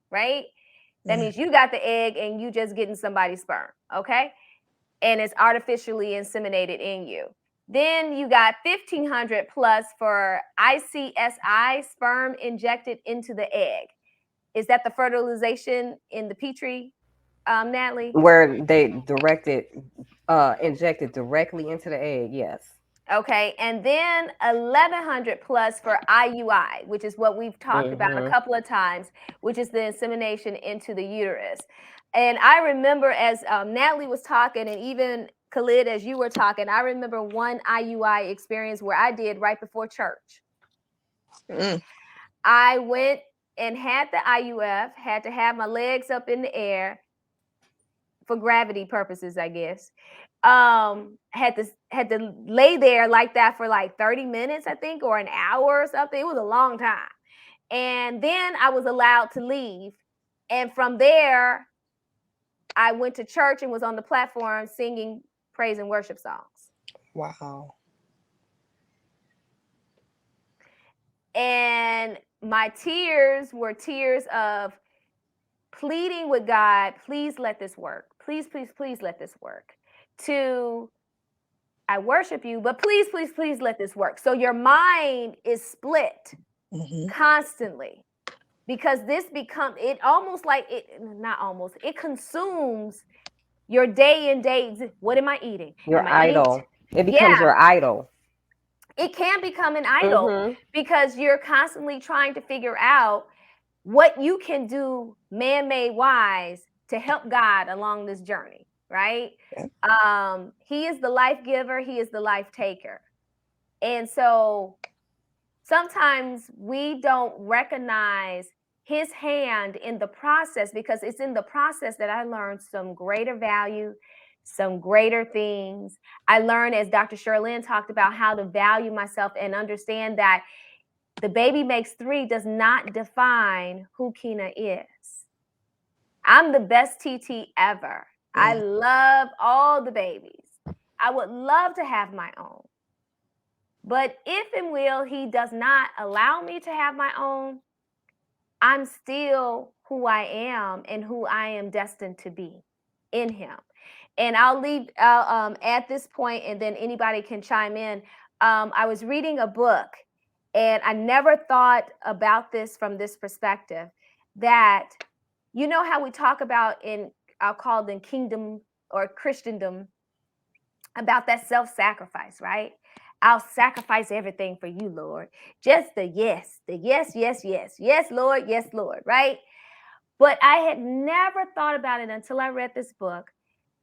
right? That means you got the egg and you just getting somebody's sperm, okay? And it's artificially inseminated in you. Then you got 1,500 plus for ICSI, sperm injected into the egg. Is that the fertilization in the Petri, Natalie? Where they injected directly into the egg, yes. Okay, and then 1,100 plus for IUI, which is what we've talked about a couple of times, which is the insemination into the uterus. And I remember as Natalie was talking, and even Khalid, as you were talking, I remember one IUI experience where I did right before church. I went and had the IUF, had to have my legs up in the air for gravity purposes, I guess. Had to lay there like that for like 30 minutes, I think, or an hour or something. It was a long time. And then I was allowed to leave. And from there, I went to church and was on the platform singing praise and worship songs. Wow. And my tears were tears of pleading with God, please let this work. Please, please, please let this work. To, I worship you, but please, please, please let this work. So your mind is split constantly, because this becomes, it almost like it, not almost, it consumes your day and days. What am I eating? Your idol. It becomes your idol. It can become an idol because you're constantly trying to figure out what you can do man-made wise to help God along this journey, right? Yeah. He is the life giver. He is the life taker. And so sometimes we don't recognize his hand in the process, because it's in the process that I learned some greater value, some greater things. I learned, as Dr. Sherlyn talked about, how to value myself and understand that the baby makes 3 does not define who Kina is. I'm the best TT ever. I love all the babies. I would love to have my own. But if and will he does not allow me to have my own, I'm still who I am and who I am destined to be in him. And I'll leave at this point, and then anybody can chime in. I was reading a book, and I never thought about this from this perspective, that, you know how we talk about in, I'll call them kingdom or Christendom, about that self-sacrifice, right? I'll sacrifice everything for you, Lord. Just the yes, yes, yes, Lord, right? But I had never thought about it until I read this book,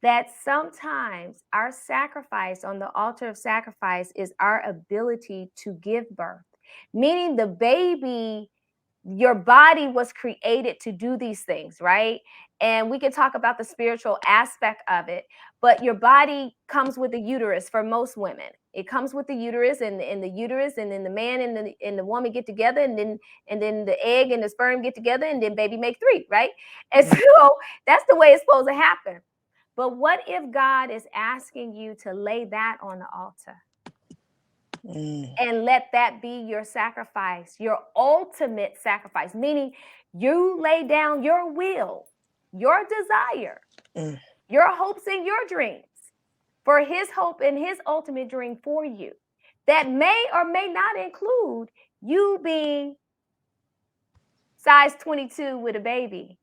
that sometimes our sacrifice on the altar of sacrifice is our ability to give birth, meaning the baby, your body was created to do these things, right? And we can talk about the spiritual aspect of it, but your body comes with a uterus for most women. It comes with the uterus, and the uterus, and then the man and the woman get together, and then the egg and the sperm get together, and then baby make 3, right? And so that's the way it's supposed to happen. But what if God is asking you to lay that on the altar? And let that be your sacrifice, your ultimate sacrifice, meaning you lay down your will, your desire, your hopes and your dreams for his hope and his ultimate dream for you, that may or may not include you being size 22 with a baby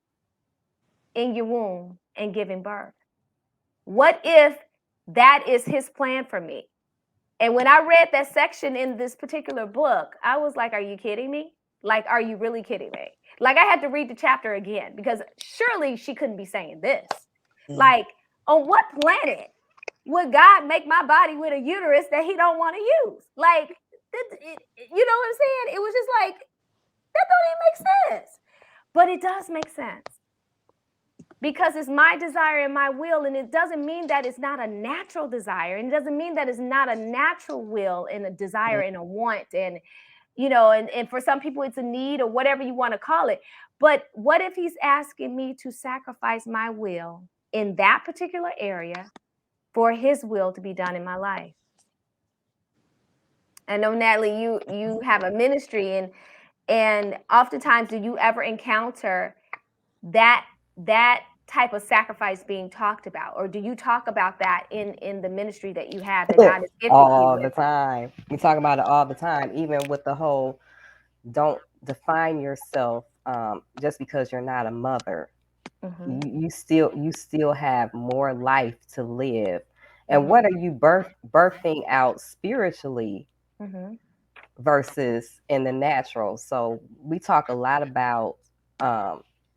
in your womb and giving birth. What if that is his plan for me? And when I read that section in this particular book, I was like, are you kidding me? Like, are you really kidding me? Like, I had to read the chapter again, because surely she couldn't be saying this. Like, on what planet would God make my body with a uterus that he don't want to use? Like, you know what I'm saying? It was just like, that don't even make sense. But it does make sense, because it's my desire and my will. And it doesn't mean that it's not a natural desire. And it doesn't mean that it's not a natural will and a desire and a want. And, you know, and for some people it's a need or whatever you want to call it. But what if he's asking me to sacrifice my will in that particular area for his will to be done in my life? I know, Natalie, you have a ministry, and oftentimes, do you ever encounter that type of sacrifice being talked about, or do you talk about that in the ministry that you have that God has gifted you All the with? time. We talk about it all the time, even with the whole don't define yourself just because you're not a mother. Mm-hmm. You still have more life to live. And Mm-hmm. what are you birthing out spiritually Mm-hmm. versus in the natural? So we talk a lot about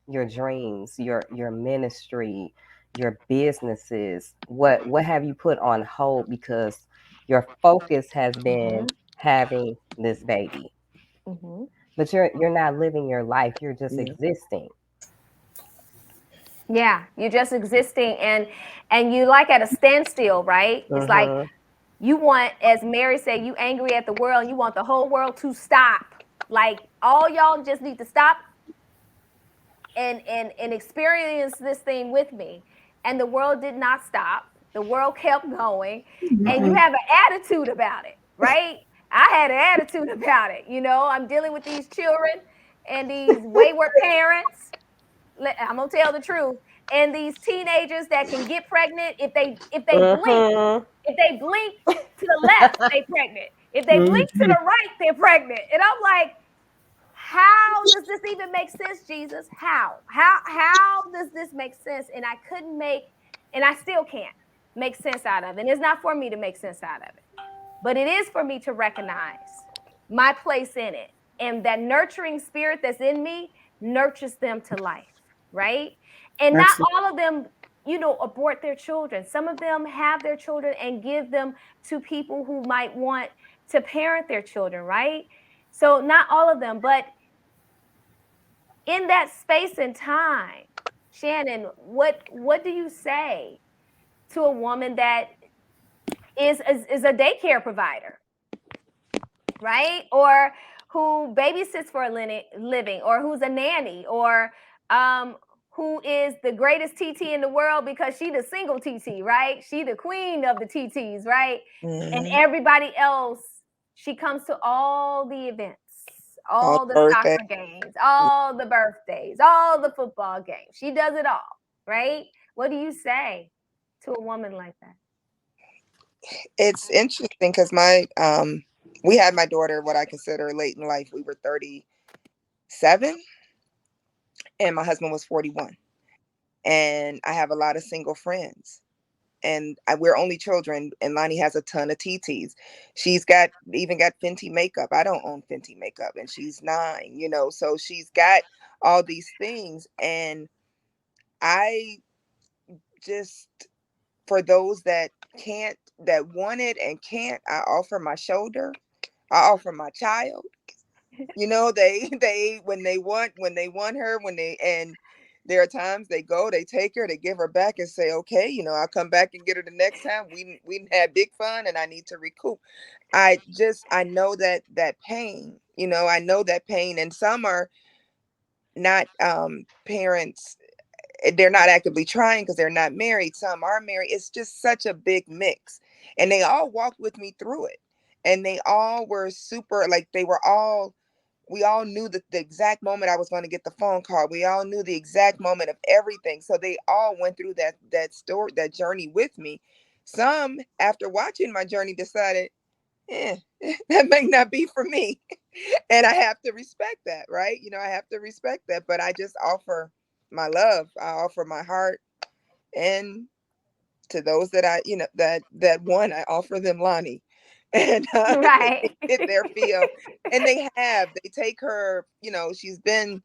your dreams, your ministry, your businesses. What have you put on hold because your focus has been having this baby? Mm-hmm. But you're not living your life. You're just Yeah. existing. Yeah, you're just existing, and you like at a standstill, right? It's like Mm-hmm. you want, as Mary said, you angry at the world, you want the whole world to stop. Like all y'all just need to stop and experience this thing with me. And the world did not stop. The world kept going, and you Mm-mm. have an attitude about it, right? I had an attitude about it. I'm dealing with these children and these wayward parents. I'm gonna tell the truth. And these teenagers that can get pregnant if they blink, Mm-hmm. if they blink to the left, they pregnant. If they blink to Mhm. the right, they're pregnant. And I'm like, how does this even make sense, Jesus? How does this make sense? And I couldn't make, and I still can't make sense out of it. And it's not for me to make sense out of it, but it is for me to recognize my place in it. And that nurturing spirit that's in me nurtures them to life, right? And not Absolutely. all of them, abort their children. Some of them have their children and give them to people who might want to parent their children, right? So not all of them, but in that space and time, Shannon, what do you say to a woman that is a daycare provider, right? Or who babysits for a living, or who's a nanny, or who is the greatest TT in the world because she the single TT, right? She the queen of the TTs, right? And Mhm. everybody else, she comes to all the events, All all the birthday. soccer games, all the birthdays, all the football games. She does it all, right? What do you say to a woman like that? It's interesting because we had my daughter what I consider late in life. We were 37 and my husband was 41. And I have a lot of single friends. And we're only children, and Lonnie has a ton of TTs. She's even got Fenty makeup. I don't own Fenty makeup, and she's 9, so she's got all these things. And I just, for those that want it and can't, I offer my shoulder. I offer my child. They when they want her, and there are times they take her, they give her back and say, okay, I'll come back and get her the next time. We had big fun and I need to recoup. I know that pain, I know that pain. And some are not parents, they're not actively trying because they're not married. Some are married. It's just such a big mix. And they all walked with me through it. And they all were super, like we all knew the exact moment I was going to get the phone call. We all knew the exact moment of everything. So they all went through that story, that journey with me. Some, after watching my journey, decided, that may not be for me. And I have to respect that, right? I have to respect that. But I just offer my love. I offer my heart. And to those that that one, I offer them Lonnie. And Right. they get their feel. And they take her, she's been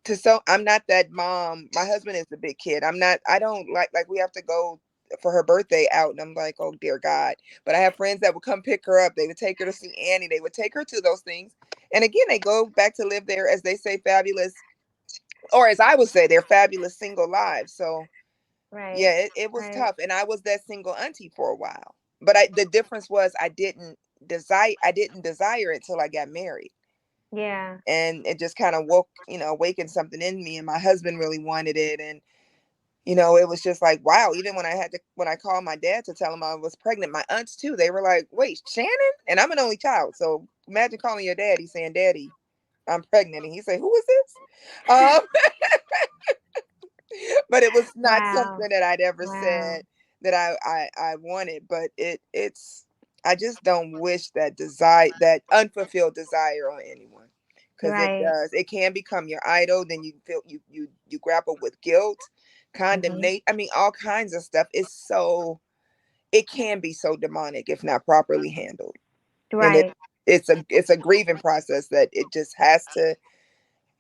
to, so I'm not that mom. My husband is the big kid. I don't like we have to go for her birthday out, and I'm like, oh dear God. But I have friends that would come pick her up. They would take her to see Annie. They would take her to those things. And again, they go back to live their, as they say, fabulous, or as I would say, their fabulous single lives. So Right. yeah, it was Right. tough. And I was that single auntie for a while. But the difference was I didn't desire it till I got married. Yeah. And it just kind of awakened something in me. And my husband really wanted it. And it was just like, wow. Even when I called my dad to tell him I was pregnant, my aunts too, they were like, wait, Shannon? And I'm an only child. So imagine calling your daddy saying, Daddy, I'm pregnant. And he say, who is this? Um, but it was not Wow. something that I'd ever Wow. said that I wanted. But it's I just don't wish that that unfulfilled desire on anyone, because it Right. does. It can become your idol. Then you feel you grapple with guilt, condemnation. I mean, all kinds of stuff. It can be so demonic if not properly handled, and Right. it's a grieving process that it just has to.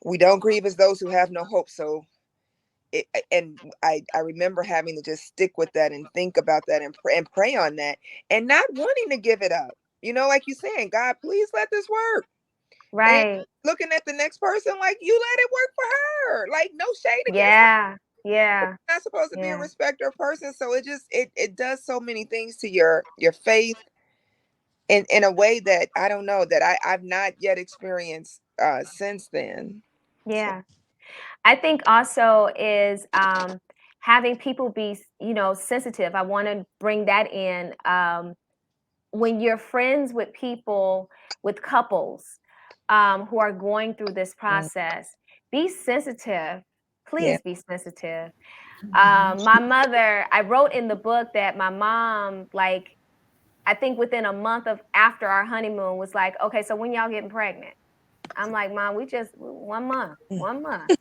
We don't grieve as those who have no hope. So and I remember having to just stick with that and think about that and pray on that and not wanting to give it up. Like you saying, God, please let this work. And Right. looking at the next person like, you let it work for her. Like, no shade against her. Yeah. Yeah. You're not supposed to be a Yeah. respecter of person. So it does so many things to your faith in a way that I don't know that I've not yet experienced since then. So, Yeah. I think also is having people be, sensitive. I want to bring that in. When you're friends with people, with couples who are going through this process, be sensitive. yeah. Please be sensitive. My mother, I wrote in the book that my mom, like, I think within a month of after our honeymoon was like, okay, so when y'all getting pregnant? I'm like, Mom, we just 1 month.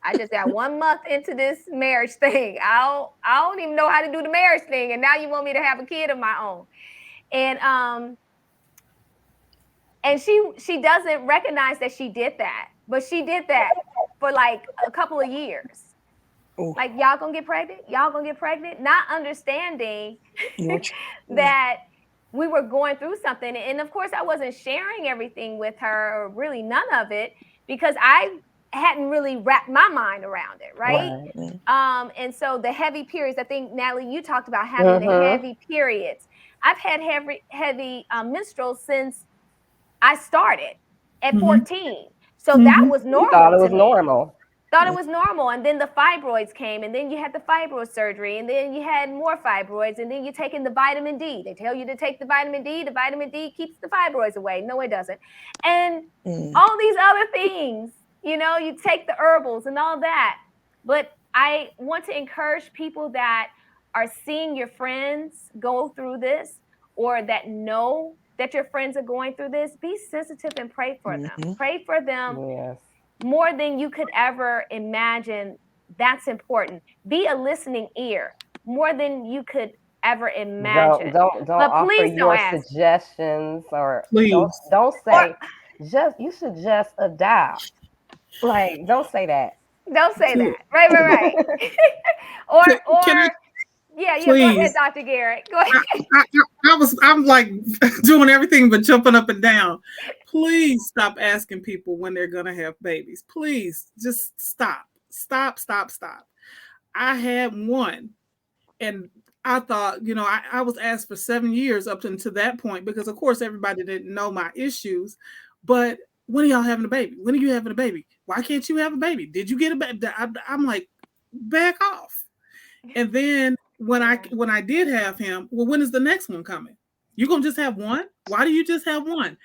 I just got 1 month into this marriage thing. I don't even know how to do the marriage thing, and now you want me to have a kid of my own. And she doesn't recognize that she did that, but she did that for like a couple of years. Ooh. Like, y'all gonna get pregnant, not understanding that we were going through something. And of course, I wasn't sharing everything with her, or really none of it, because I hadn't really wrapped my mind around it, right? And so the heavy periods, I think, Natalie, you talked about having the heavy periods. I've had heavy menstruals since I started at 14. So that was normal. Thought it was normal. Thought it was normal. And then the fibroids came, and then you had the fibroid surgery, and then you had more fibroids, and then you're taking the vitamin D. They tell you to take the vitamin D. The vitamin D keeps the fibroids away. No, it doesn't. And all these other things, you take the herbals and all that. But I want to encourage people that are seeing your friends go through this, or that know that your friends are going through this. Be sensitive and pray for them. Pray for them. Yes. More than you could ever imagine. That's important. Be a listening ear more than you could ever imagine. Don't offer your suggestions, or don't say you should just adopt. Like, don't say that. Don't say that. Right. or yeah, go ahead, Dr. Garrett. Go ahead. I'm like doing everything but jumping up and down. Please stop asking people when they're gonna have babies. Please just stop. I had one, and I thought, I was asked for 7 years up until that point, because of course everybody didn't know my issues. But when are y'all having a baby? When are you having a baby? Why can't you have a baby? Did you get a baby? I'm like, back off. And then when I did have him, well, when is the next one coming? You're gonna just have one? Why do you just have one?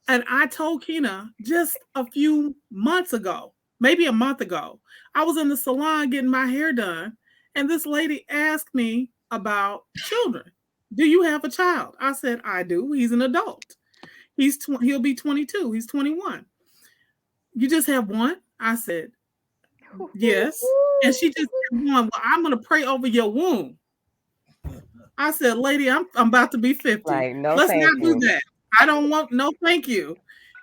And I told Kina just a few months ago, maybe a month ago, I was in the salon getting my hair done, and this lady asked me about children. Do you have a child? I said, I do. He's an adult. He'll be 22. He's 21. You just have one? I said, yes. And she just said, one. Well, I'm going to pray over your womb. I said, lady, I'm about to be 50. Like, no, let's not do that. I don't want, no, thank you.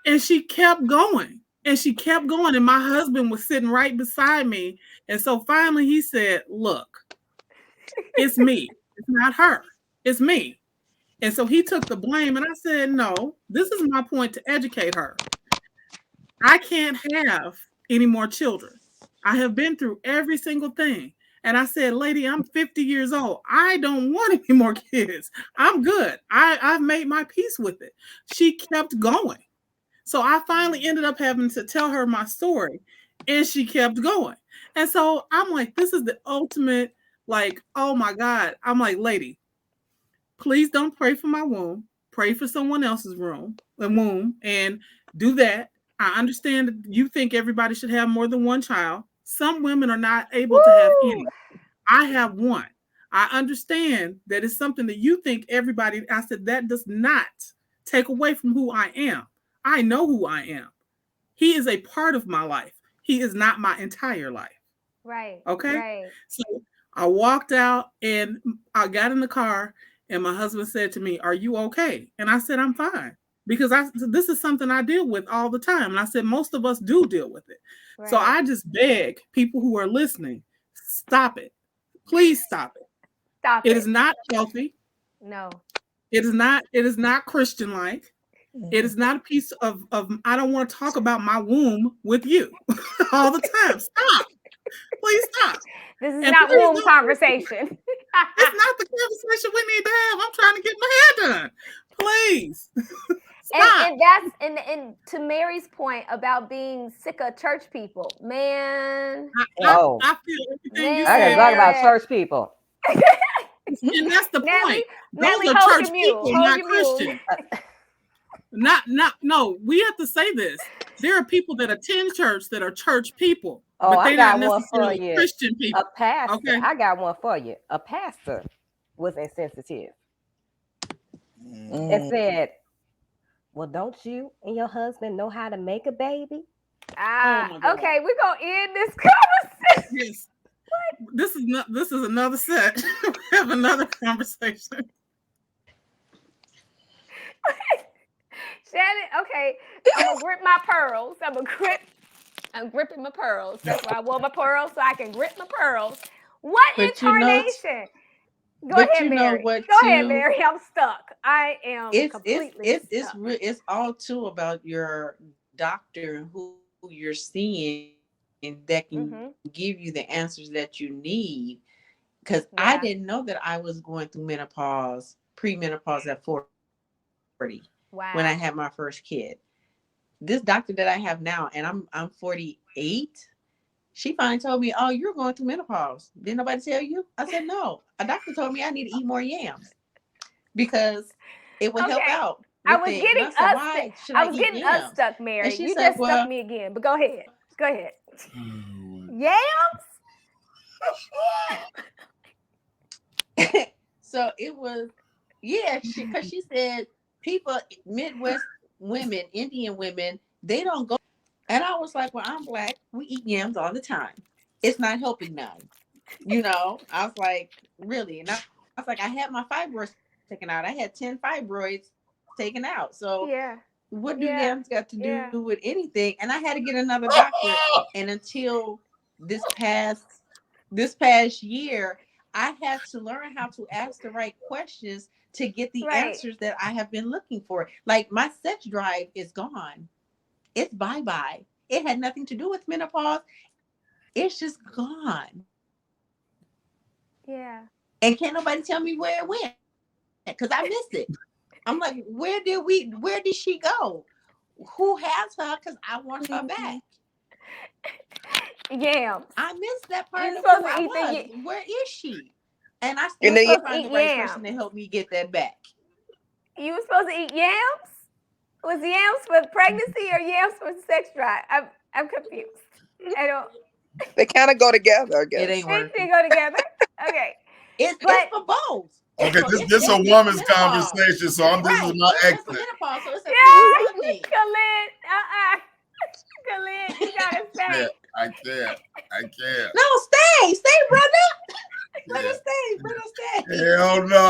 And she kept going. And my husband was sitting right beside me. And so finally he said, look, it's me. It's not her. It's me. And so he took the blame. And I said, no, this is my point, to educate her. I can't have any more children. I have been through every single thing. And I said, lady, I'm 50 years old. I don't want any more kids. I'm good. I've made my peace with it. She kept going. So I finally ended up having to tell her my story, and she kept going. And so I'm like, this is the ultimate, like, oh my God. I'm like, lady, please don't pray for my womb. Pray for someone else's womb, and do that. I understand that you think everybody should have more than one child. Some women are not able to have any. I have one. I understand that it's something that you think everybody. I said that does not take away from who I am. I know who I am. He is a part of my life. He is not my entire life. Right. Okay. Right. So I walked out and I got in the car and my husband said to me, "Are you okay?" And I said, "I'm fine." Because this is something I deal with all the time. And I said, most of us do deal with it. Right. So I just beg people who are listening, stop it. Please stop it. Stop It is not healthy. No. It is not Christian-like. It is not a piece of I don't want to talk about my womb with you all the time. Stop. Please stop. This is And not please womb don't- conversation. It's not the conversation we need to have. I'm trying to get my hair done. Please. Stop. And that's and to Mary's point about being sick of church people, man. Oh. I feel everything you I said. can talk about church people. And that's the point. Natalie, Those are hold church your mule. people, Hold not your mule. Christian. No, we have to say this. There are people that attend church that are church people, Oh, but I they're got not one for necessarily you. Christian people. A pastor. Okay. I got one for you. A pastor was insensitive and said, "Well, don't you and your husband know how to make a baby?" Oh my God. Okay, we're gonna end this conversation. Yes. This is another set. We have another conversation. Shannon, okay, I'm gonna grip my pearls. I'm gripping my pearls. That's why I wore my pearls, so I can grip my pearls. What But you know, incarnation? Go but ahead, you know Mary. what, Go ahead, too? Mary. I'm stuck. I am completely stuck. It's all too about your doctor and who you're seeing and that can give you the answers that you need. Because I didn't know that I was going through premenopause at 40 when I had my first kid. This doctor that I have now, and I'm 48, she finally told me, "Oh, you're going through menopause. Didn't nobody tell you?" I said, "No. A doctor told me I need to eat more yams because it would help out." I was getting us stuck, Mary. You just stuck me again. But go ahead. Go ahead. Yams? So it was, because she said people, Midwest women, Indian women, they don't go. And I was like, well, I'm Black. We eat yams all the time. It's not helping none. I was like, really? And I was like, I had my fibroids taken out. I had 10 fibroids taken out. So what do yams got to do with anything? And I had to get another doctor. And until this past year, I had to learn how to ask the right questions to get the answers that I have been looking for. Like, my sex drive is gone. It's bye-bye. It had nothing to do with menopause. It's just gone. Yeah. And can't nobody tell me where it went because I missed it. I'm like, where did she go? Who has her? Because I want her back. Yams. I missed that part You're of supposed who to I eat was. the Where is she? And I still can't find the right person to help me get that back. You were supposed to eat yams? Was yams for pregnancy or yams for sex drive? I'm confused. I don't. They kind of go together, I guess. It ain't working. They go together. Okay. It's for both. Okay, this is a woman's conversation, so this is my exit. Menopause, so it's a Khalid, Khalid, you gotta stay. I can't. No, stay, brother. Brother, stay. Hell no.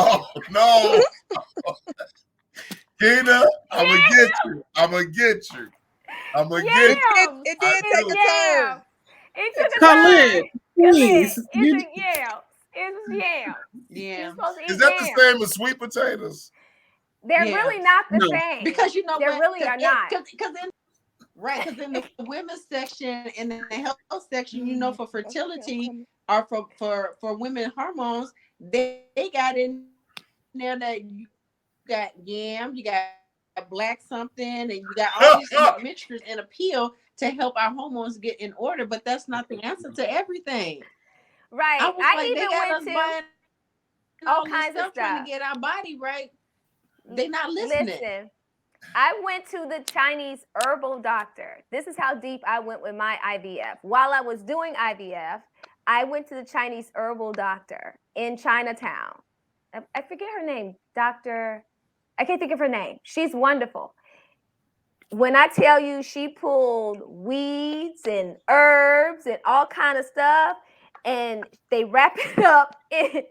Keena, I'm gonna get you. It did take a turn. It took a Khalid, please. It's a yam. It's yam. Yeah. Is that the same as sweet potatoes? They're really not the same. Because you know they really are not. Because in the women's section and in the health section, for fertility or for women hormones, they got in there that you got yam, you got black something, and you got all these mixtures in a pill to help our hormones get in order. But that's not the answer to everything. Right. I even went to all kinds of stuff trying to get our body right. They're not listening. Listen, I went to the Chinese herbal doctor. This is how deep I went with my IVF. While I was doing IVF, I went to the Chinese herbal doctor in Chinatown. I forget her name, I can't think of her name. She's wonderful. When I tell you she pulled weeds and herbs and all kind of stuff, and they wrap it up in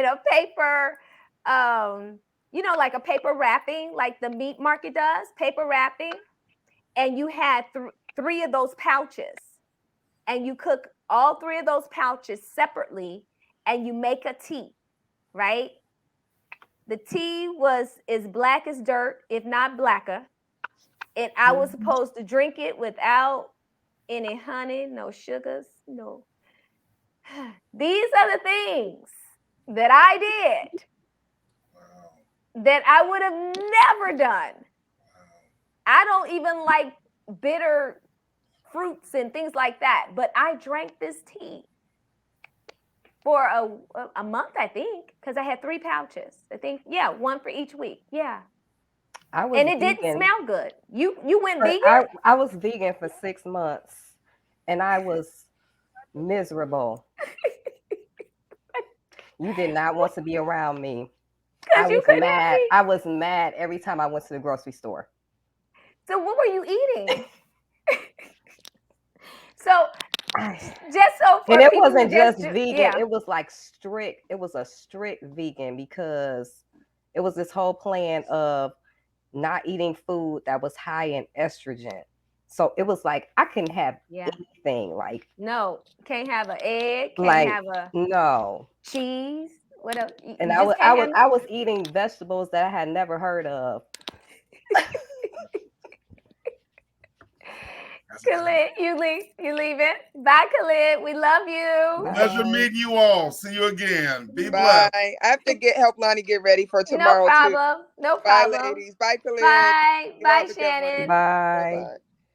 a paper, like a paper wrapping, like the meat market does, paper wrapping. And you had three of those pouches, and you cook all three of those pouches separately, and you make a tea, right? The tea was as black as dirt, if not blacker. And I was supposed to drink it without any honey, no sugars, no. These are the things that I did that I would have never done. I don't even like bitter fruits and things like that, but I drank this tea for a month, I think, because I had 3 pouches. I think, one for each week. Yeah. And it didn't smell good. You went vegan? I was vegan for 6 months, and I was miserable. You did not want to be around me. I was mad. I was mad every time I went to the grocery store. So what were you eating? So just so for and it people wasn't who just vegan. It was like strict. It was a strict vegan because it was this whole plan of not eating food that was high in estrogen. So it was like I couldn't have anything. Like no, can't have an egg. Can't have a cheese. What else? And I was eating vegetables that I had never heard of. Khalid, you leaving? Bye, Khalid. We love you. Pleasure meeting you all. See you again. Be blessed. Bye. I have to help Lonnie get ready for tomorrow. No problem. Too. No problem. Bye, ladies. Bye, Khalid. Bye. Bye, Shannon. Bye.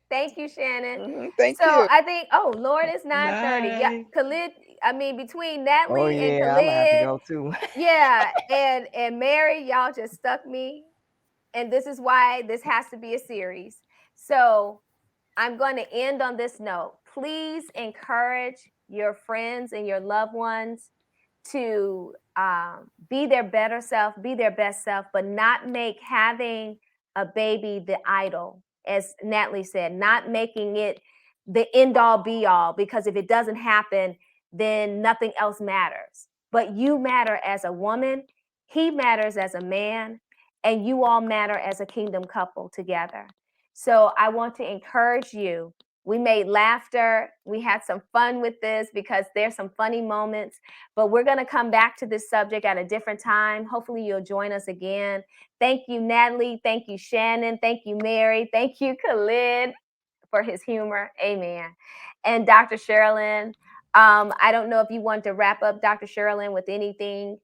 Thank you, Shannon. Thank you. So I think, Lord, it's 9:30. Yeah, Khalid. I mean, between Natalie and Khalid, I'm gonna have to go too. Yeah, and Mary, y'all just stuck me, and this is why this has to be a series. So I'm going to end on this note. Please encourage your friends and your loved ones to be their better self, be their best self, but not make having a baby the idol, as Natalie said, not making it the end all be all, because if it doesn't happen, then nothing else matters. But you matter as a woman, he matters as a man, and you all matter as a kingdom couple together. So I want to encourage you. We made laughter. We had some fun with this because there's some funny moments, but we're going to come back to this subject at a different time. Hopefully you'll join us again. Thank you, Natalie. Thank you, Shannon. Thank you, Mary. Thank you, Khalid, for his humor. Amen. And Dr. Sherilyn, I don't know if you want to wrap up, Dr. Sherilyn, with anything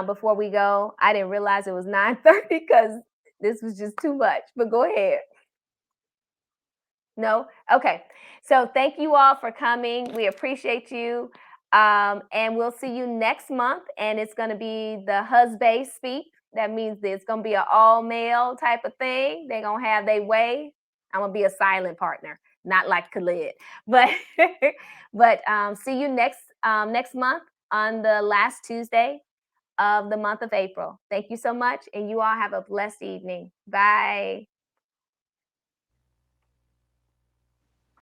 before we go. I didn't realize it was 9:30 because this was just too much, but go ahead. No? Okay. So thank you all for coming. We appreciate you. And we'll see you next month. And it's going to be the husband speak. That means it's going to be an all male type of thing. They're going to have their way. I'm going to be a silent partner, not like Khalid. But see you next month on the last Tuesday of the month of April. Thank you so much. And you all have a blessed evening. Bye.